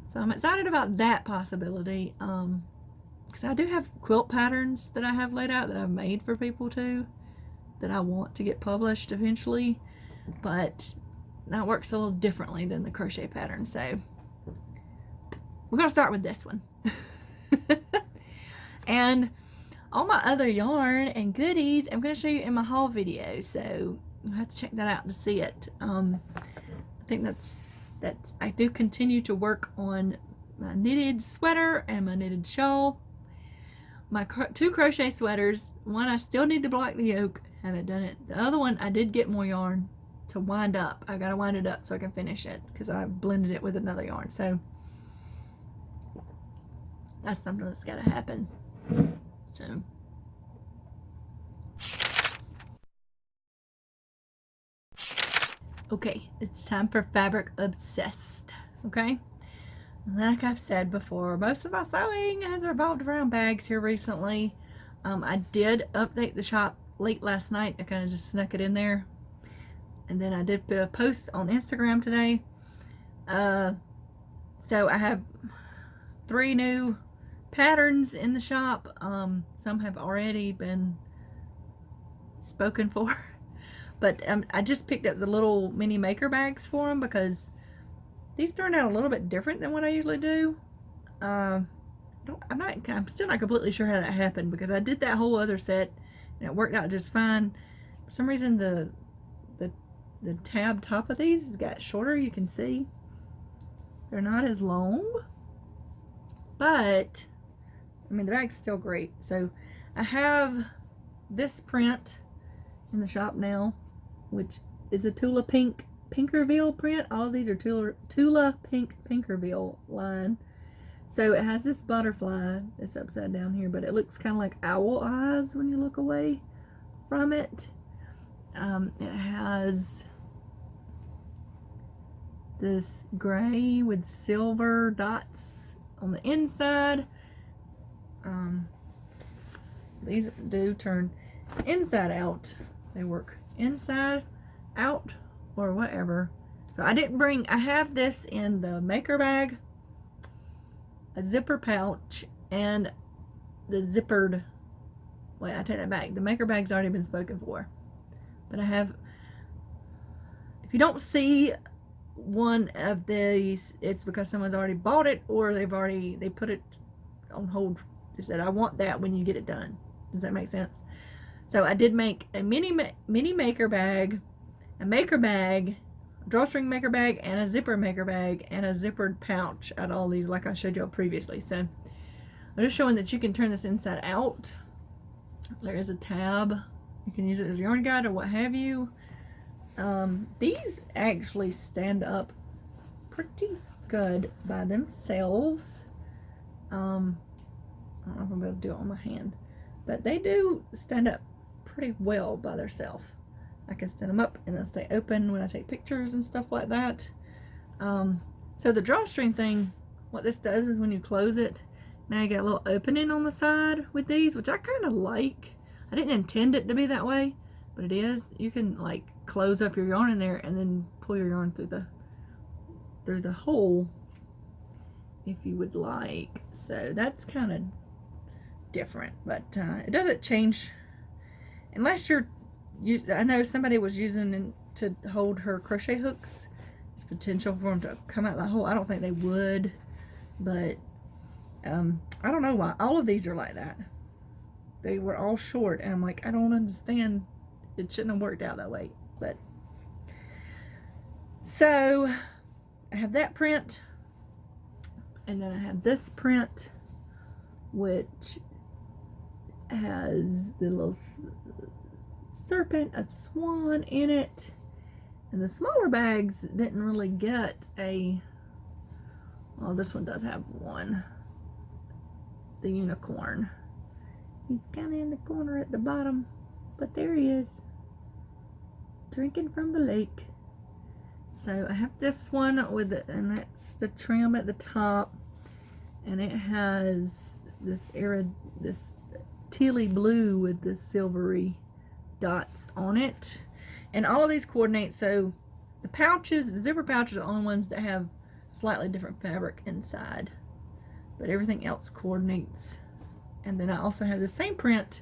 so I'm excited about that possibility. Because I do have quilt patterns that I have laid out that I've made for people too, that I want to get published eventually, but that works a little differently than the crochet pattern. So we're gonna start with this one. And all my other yarn and goodies I'm going to show you in my haul video, so you'll have to check that out to see it. I think that's I do continue to work on my knitted sweater and my knitted shawl. My 2 crochet sweaters, one I still need to block the yoke, haven't done it. The other one I did get more yarn to wind up. I got to wind it up so I can finish it, because I blended it with another yarn. So that's something that's got to happen. So okay, it's time for Fabric Obsessed. Okay, like I've said before, most of my sewing has revolved around bags here recently. I did update the shop late last night. I kind of just snuck it in there, and then I did put a post on Instagram today. So I have 3 new patterns in the shop. Some have already been spoken for, but I just picked up the little mini maker bags for them, because these turned out a little bit different than what I usually do. I'm still not completely sure how that happened, because I did that whole other set and it worked out just fine. For some reason the tab top of these has got shorter. You can see they're not as long, but I mean, the bag's still great. So I have this print in the shop now, which is a Tula Pink Pinkerville print. All of these are Tula Pink Pinkerville line. So it has this butterfly that's upside down here, but it looks kind of like owl eyes when you look away from it. It has this gray with silver dots on the inside. These do turn inside out. They work inside out or whatever. So I have this in the maker bag, a zipper pouch, and the zippered, wait, I take that back. The maker bag's already been spoken for. But I have, if you don't see one of these, it's because someone's already bought it, or they put it on hold. They said, I want that when you get it done. Does that make sense? So I did make a mini maker bag, a maker bag, a drawstring maker bag, and a zipper maker bag, and a zippered pouch out of all these, like I showed y'all previously. So I'm just showing that you can turn this inside out. There is a tab. You can use it as a yarn guide or what have you. These actually stand up pretty good by themselves. I don't know if I'm able to do it on my hand, but they do stand up pretty well by themselves. I can stand them up and they'll stay open when I take pictures and stuff like that. So the drawstring thing, what this does is when you close it, now you get a little opening on the side with these, which I kind of like. I didn't intend it to be that way, but it is. You can like close up your yarn in there and then pull your yarn through the hole if you would like. So that's kind of different, but it doesn't change unless I know somebody was using it to hold her crochet hooks. There's potential for them to come out the hole. I don't think they would, but I don't know why all of these are like that. They were all short, and I'm like, I don't understand. It shouldn't have worked out that way. But so I have that print, and then I have this print, which has the little serpent, a swan in it. And the smaller bags didn't really get well, this one does have one, the unicorn. He's kind of in the corner at the bottom, but there he is, drinking from the lake. So I have this one with it, and that's the trim at the top, and it has this tealy blue with the silvery dots on it, and all of these coordinate. So the pouches, the zipper pouches, are the only ones that have slightly different fabric inside, but everything else coordinates. And then I also have the same print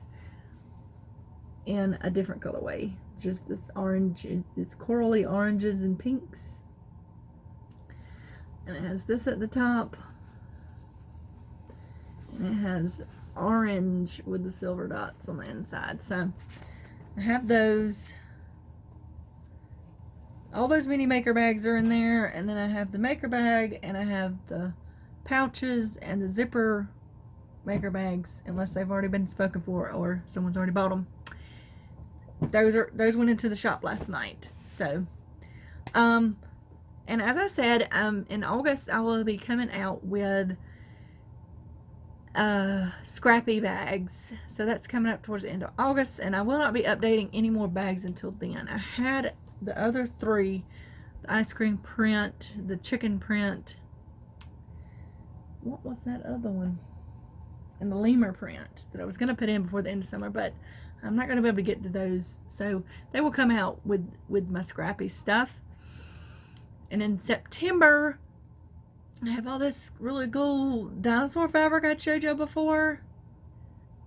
in a different colorway, just this orange. It's corally oranges and pinks, and it has this at the top, and it has orange with the silver dots on the inside. So I have those. All those mini maker bags are in there, and then I have the maker bag, and I have the pouches and the zipper maker bags, unless they've already been spoken for or someone's already bought them. Those went into the shop last night. So and as I said, in August I will be coming out with scrappy bags. So that's coming up towards the end of August, and I will not be updating any more bags until then. I had the other three, the ice cream print, the chicken print, what was that other one, and the lemur print that I was going to put in before the end of summer, but I'm not going to be able to get to those, so they will come out with my scrappy stuff. And in September, I have all this really cool dinosaur fabric I showed you before,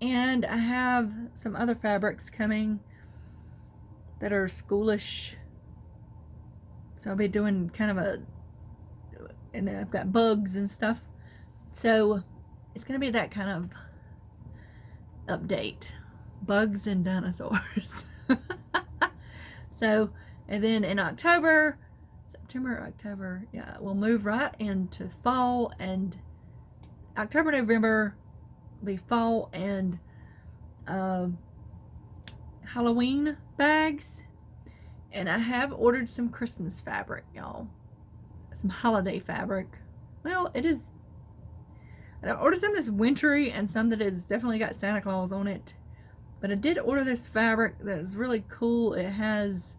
and I have some other fabrics coming that are schoolish. So I'll be doing kind of and I've got bugs and stuff. So it's going to be that kind of update. Bugs and dinosaurs. So, and then in October, September, October, yeah, we'll move right into fall, and October, November will be fall and Halloween bags. And I have ordered some Christmas fabric, y'all. Some holiday fabric. Well, it is. I ordered some that's wintry and some that has definitely got Santa Claus on it. But I did order this fabric that is really cool. It has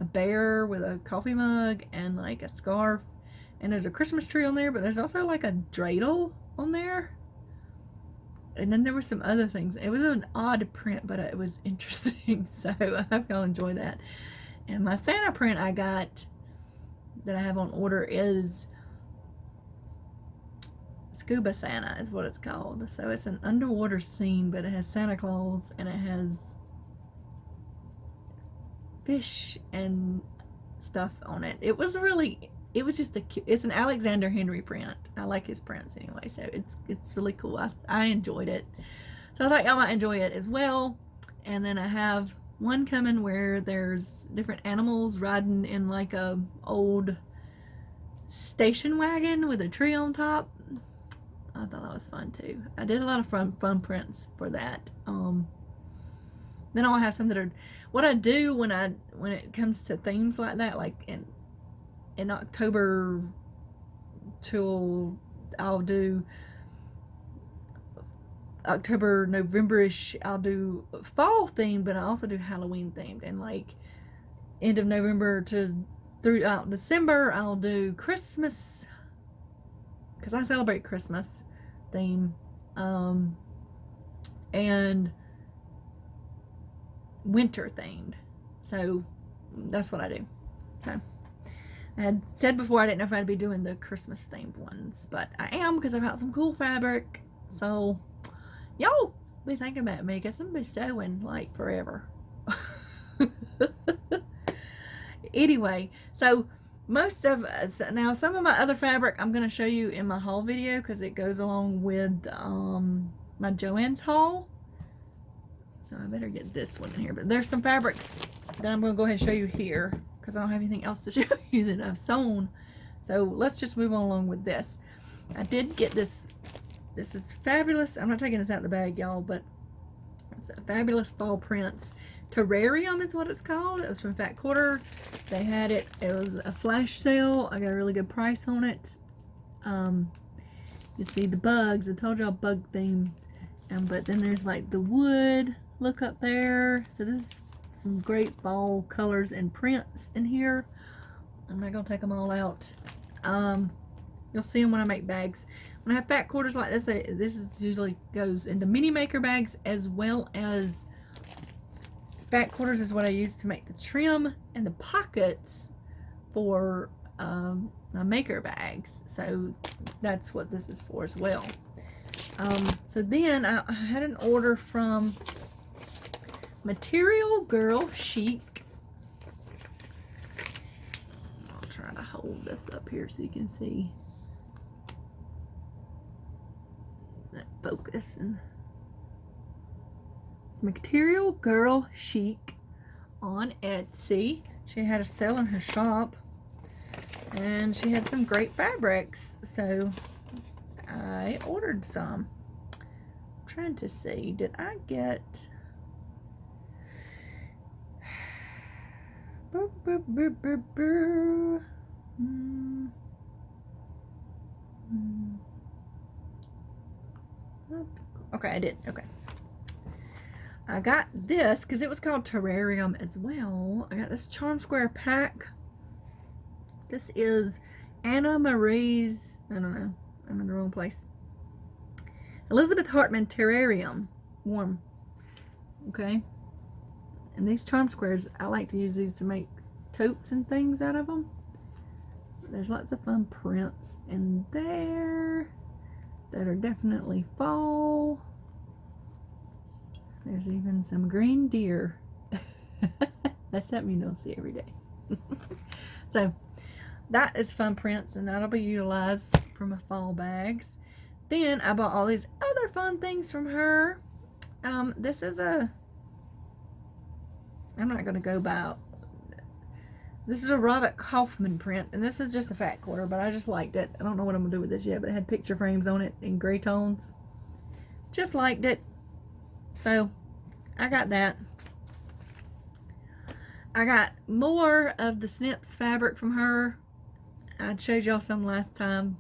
a bear with a coffee mug and like a scarf. And there's a Christmas tree on there, but there's also like a dreidel on there. And then there were some other things. It was an odd print, but it was interesting. So I hope y'all enjoy that. And my Santa print I got that I have on order is Scuba Santa is what it's called. So it's an underwater scene, but it has Santa Claus and it has fish and stuff on it. It was just a cute, it's an Alexander Henry print. I like his prints anyway, so it's really cool. I enjoyed it. So I thought y'all might enjoy it as well. And then I have one coming where there's different animals riding in like a old station wagon with a tree on top. I thought that was fun too. I did a lot of fun prints for that. Then I'll have some that are what I do when it comes to themes like that, like in October till I'll do October, November-ish, I'll do fall themed, but I also do Halloween themed. And like end of November to throughout December, I'll do Christmas, because I celebrate Christmas theme, and winter themed. So that's what I do. So I had said before I didn't know if I'd be doing the Christmas themed ones, but I am, because I've got some cool fabric. So y'all be thinking about me, because I'm gonna be sewing like forever. Anyway, so most of now some of my other fabric I'm going to show you in my haul video, because it goes along with my Joann's haul. So I better get this one in here. But there's some fabrics that I'm going to go ahead and show you here, because I don't have anything else to show you that I've sewn. So let's just move on along with this. I did get this. This is fabulous. I'm not taking this out of the bag, y'all, but it's a fabulous fall prints. Terrarium is what it's called. It was from Fat Quarter. They had it. It was a flash sale. I got a really good price on it. You see the bugs. I told y'all bug theme. But then there's like the wood look up there. So this is some great fall colors and prints in here. I'm not going to take them all out. You'll see them when I make bags. When I have fat quarters like this, usually goes into mini maker bags, as well as fat quarters is what I use to make the trim and the pockets for my maker bags. So that's what this is for as well. So then I had an order from Material Girl Chic. I'll try to hold this up here so you can see that focus. And it's Material Girl Chic on Etsy. She had a sale in her shop, and she had some great fabrics, so I ordered some. I'm trying to see, did I get okay, I did. Okay, I got this because it was called Terrarium as well. I got this Charm Square pack. This is Anna Marie's, I don't know, I'm in the wrong place. Elizabeth Hartman Terrarium Warm. Okay. And these Charm Squares, I like to use these to make totes and things out of them. There's lots of fun prints in there that are definitely fall. There's even some green deer. That's something you don't see every day. So that is fun prints, and that'll be utilized for my fall bags. Then I bought all these other fun things from her. This is I'm not going to go by. This is a Robert Kaufman print, and this is just a fat quarter, but I just liked it. I don't know what I'm going to do with this yet, but it had picture frames on it in gray tones. Just liked it. So I got that. I got more of the Snips fabric from her. I showed y'all some last time.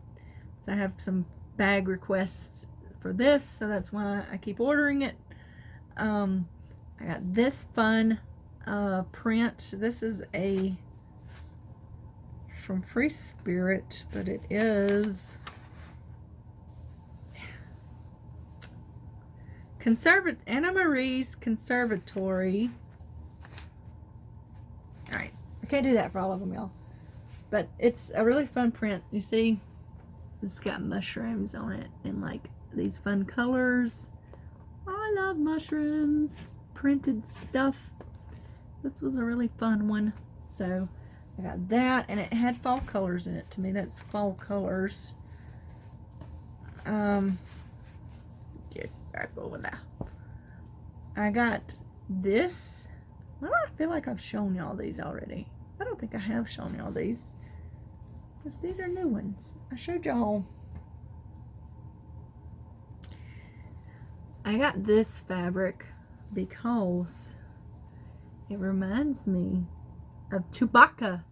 So I have some bag requests for this, so that's why I keep ordering it. I got this fun print. This is from Free Spirit, but it is Anna Marie's Conservatory. Alright, I can't do that for all of them, y'all. But it's a really fun print. You see, it's got mushrooms on it and like these fun colors. I love mushrooms, printed stuff. This was a really fun one. So I got that, and it had fall colors in it. To me, that's fall colors. Get back over there. I got this. Why do I feel like I've shown y'all these already? I don't think I have shown y'all these, because these are new ones. I showed y'all. I got this fabric because it reminds me of Chewbacca.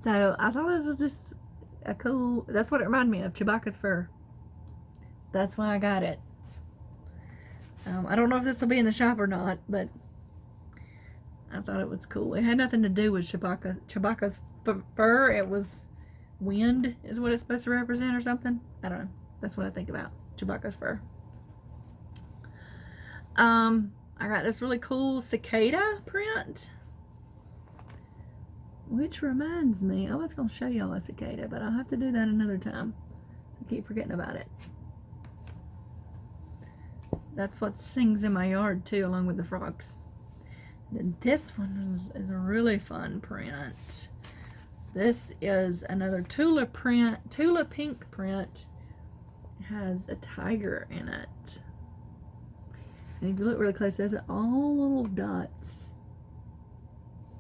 So I thought this was just a cool, that's what it reminded me of, Chewbacca's fur. That's why I got it. I don't know if this will be in the shop or not, but I thought it was cool. It had nothing to do with Chewbacca's fur. It was wind is what it's supposed to represent or something. I don't know. That's what I think about Chewbacca's fur. I got this really cool cicada print, which reminds me, I was going to show y'all a cicada, but I'll have to do that another time. I keep forgetting about it. That's what sings in my yard too, along with the frogs. Then this one is a really fun print. This is another Tula pink print. It has a tiger in it. And if you look really close, it has all little dots,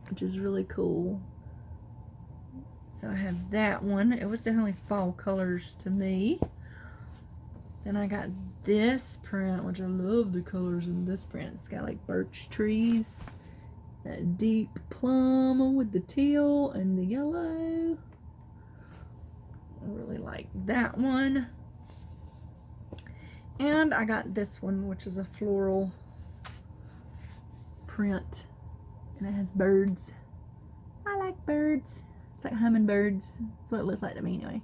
which is really cool. So I have that one. It was definitely fall colors to me. Then I got this print, which I love the colors in this print. It's got like birch trees, that deep plum with the teal and the yellow. I really like that one. And I got this one, which is a floral print, and it has birds. I like birds. It's like hummingbirds. That's what it looks like to me anyway.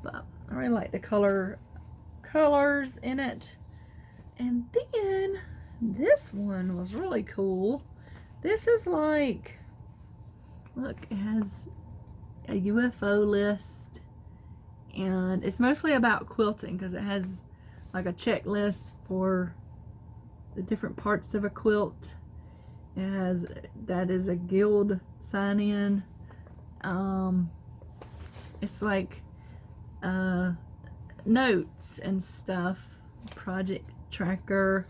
But I really like the colors in it. And then this one was really cool. This is like, look, it has a UFO list, and it's mostly about quilting because it has like a checklist for the different parts of a quilt. It has, that is a guild sign in. It's like notes and stuff, project tracker.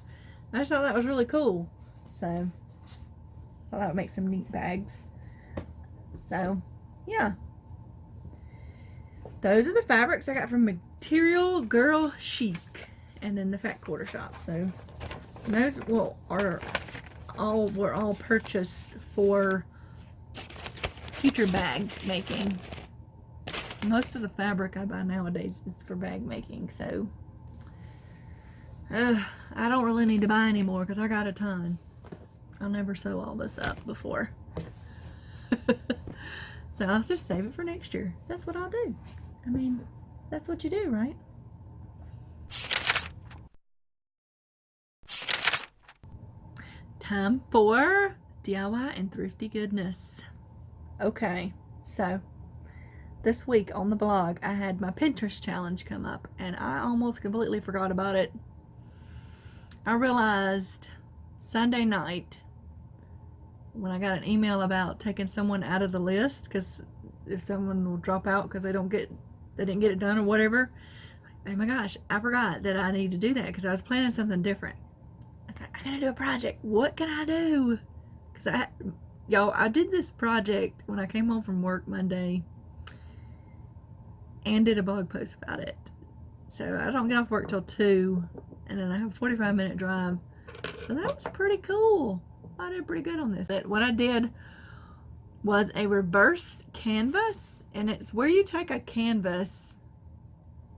I just thought that was really cool, so I thought that would make some neat bags. So yeah, those are the fabrics I got from Material Girl Chic and then the Fat Quarter Shop. So those were all purchased for future bag making. Most of the fabric I buy nowadays is for bag making, so I don't really need to buy any more because I got a ton. I'll never sew all this up before. So I'll just save it for next year. That's what I'll do. I mean, that's what you do, right? Time for DIY and thrifty goodness. Okay, so this week on the blog I had my Pinterest challenge come up and I almost completely forgot about it. I realized Sunday night when I got an email about taking someone out of the list because if someone will drop out because they didn't get it done or whatever. Oh my gosh, I forgot that I need to do that because I was planning something different. I thought, I gotta do a project. What can I do? Because I did this project when I came home from work Monday and did a blog post about it. So I don't get off work till 2, and then I have a 45-minute drive. So that was pretty cool. I did pretty good on this. What I did was a reverse canvas, and it's where you take a canvas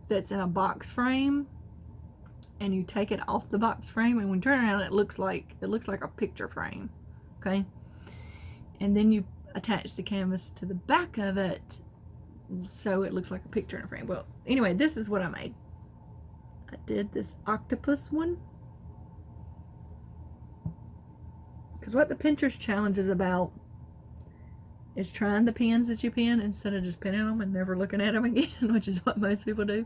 that's in a box frame and you take it off the box frame, and when you turn around it looks like a picture frame. Okay, and then you attach the canvas to the back of it so it looks like a picture in a frame. Well, anyway, this is what I made. I did this octopus one because what the Pinterest challenge is about is trying the pins that you pin instead of just pinning them and never looking at them again, which is what most people do.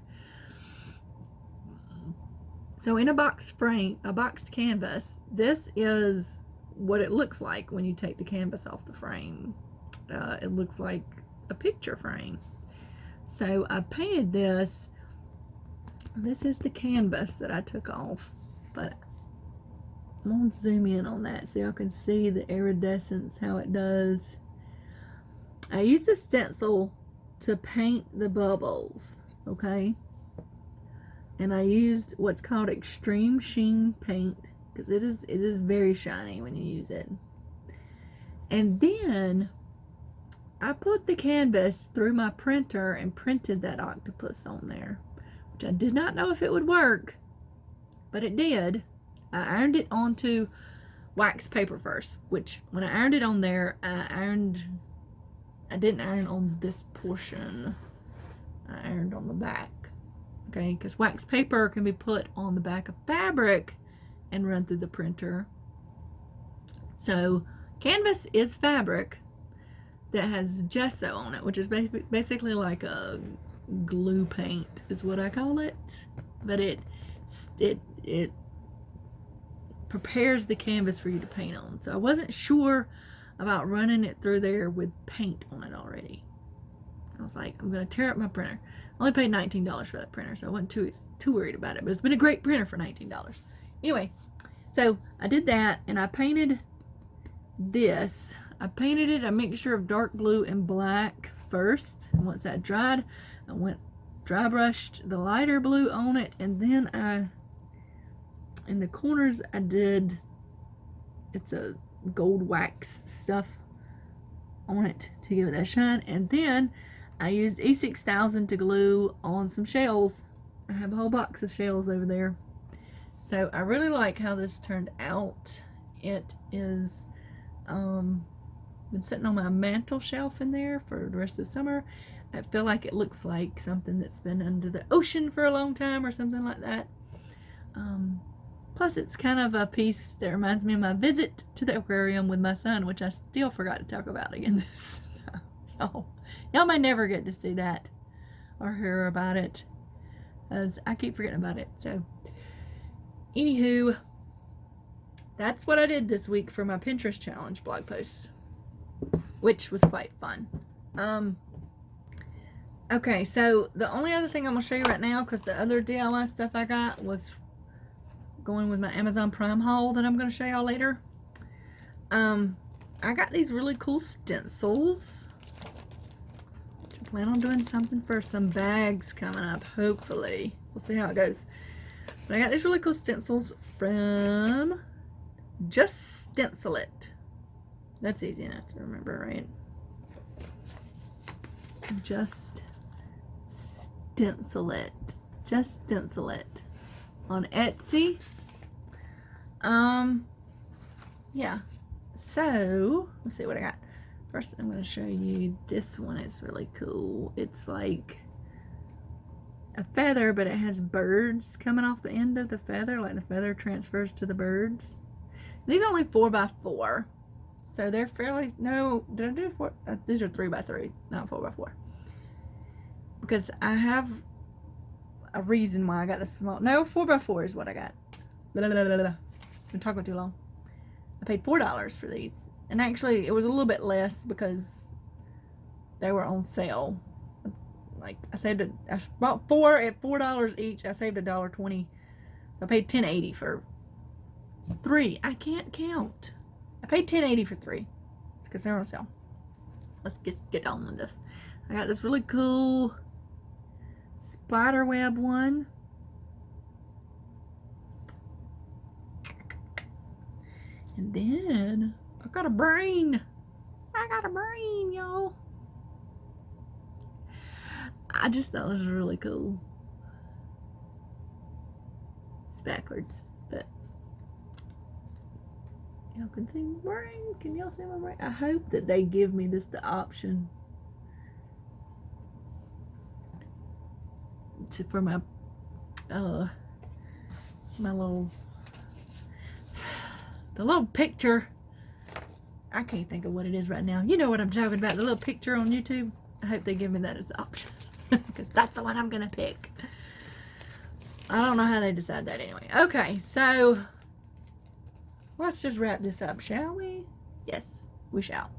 So in a boxed frame, a boxed canvas, this is what it looks like when you take the canvas off the frame. It looks like a picture frame. So I painted this. This is the canvas that I took off, but I'm going to zoom in on that so y'all can see the iridescence, how it does. I used a stencil to paint the bubbles, okay? And I used what's called extreme sheen paint because it is very shiny when you use it. And then I put the canvas through my printer and printed that octopus on there, which I did not know if it would work, but it did. I ironed it onto wax paper first, which when I ironed it on there, I didn't iron on this portion. I ironed on the back. Okay, because wax paper can be put on the back of fabric and run through the printer. So canvas is fabric that has gesso on it, which is basically like a glue paint is what I call it. But it prepares the canvas for you to paint on. So I wasn't sure about running it through there with paint on it already. I was like, I'm going to tear up my printer. I only paid $19 for that printer, so I wasn't too worried about it. But it's been a great printer for $19. Anyway, so I did that, and I painted this. I painted it a mixture of dark blue and black first. And once that dried, I went dry brushed the lighter blue on it, and then in the corners I did, it's a gold wax stuff on it to give it that shine, and then I used E6000 to glue on some shells. I have a whole box of shells over there. So I really like how this turned out. It is been sitting on my mantle shelf in there for the rest of the summer. I feel like it looks like something that's been under the ocean for a long time or something like that. Plus, it's kind of a piece that reminds me of my visit to the aquarium with my son, which I still forgot to talk about again. Y'all may never get to see that or hear about it, as I keep forgetting about it. So, anywho, that's what I did this week for my Pinterest challenge blog post, which was quite fun. Okay, so the only other thing I'm going to show you right now, because the other DIY stuff I got was going with my Amazon Prime haul that I'm going to show y'all later. I got these really cool stencils. I plan on doing something for some bags coming up, hopefully. We'll see how it goes. But I got these really cool stencils from Just Stencil It. That's easy enough to remember, right? Just Stencil It. Just Stencil It. On Etsy. Yeah. So, let's see what I got. First, I'm going to show you this one. It's really cool. It's like a feather, but it has birds coming off the end of the feather, like the feather transfers to the birds. These are only 4x4, so they're fairly, no, did I do 4? These are 3x3, not 4x4. Because I have a reason why I got the small, no, 4x4 is what I got. Been talking too long. I paid $4 for these. And actually, it was a little bit less because they were on sale. Like, I bought 4 at $4 each. I saved $1.20. So I paid $10.80 for 3. I can't count. I paid $10.80 for 3. It's because they're on sale. Let's just get on with this. I got this really cool spider web one. And then I got a brain. I got a brain, y'all. I just thought it was really cool. It's backwards, but y'all can see my brain. Can y'all see my brain? I hope that they give me this the option for my little the little picture. I can't think of what it is right now. You know what I'm talking about, the little picture on YouTube. I hope they give me that as the option because that's the one I'm gonna pick. I don't know how they decide that anyway. Okay, so let's just wrap this up, shall we? Yes, we shall.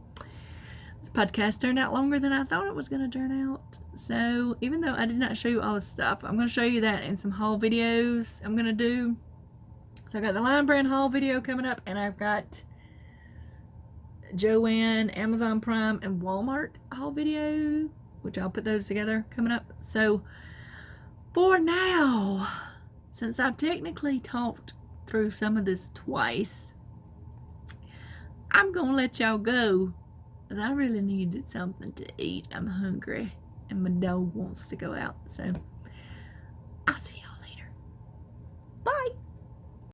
This podcast turned out longer than I thought it was going to turn out. So even though I did not show you all this stuff, I'm going to show you that in some haul videos I'm going to do. So I got the Lion Brand haul video coming up, and I've got Joann, Amazon Prime, and Walmart haul video, which I'll put those together coming up. So for now, since I've technically talked through some of this twice, I'm going to let y'all go. Because I really needed something to eat. I'm hungry. And my dog wants to go out. So, I'll see y'all later. Bye.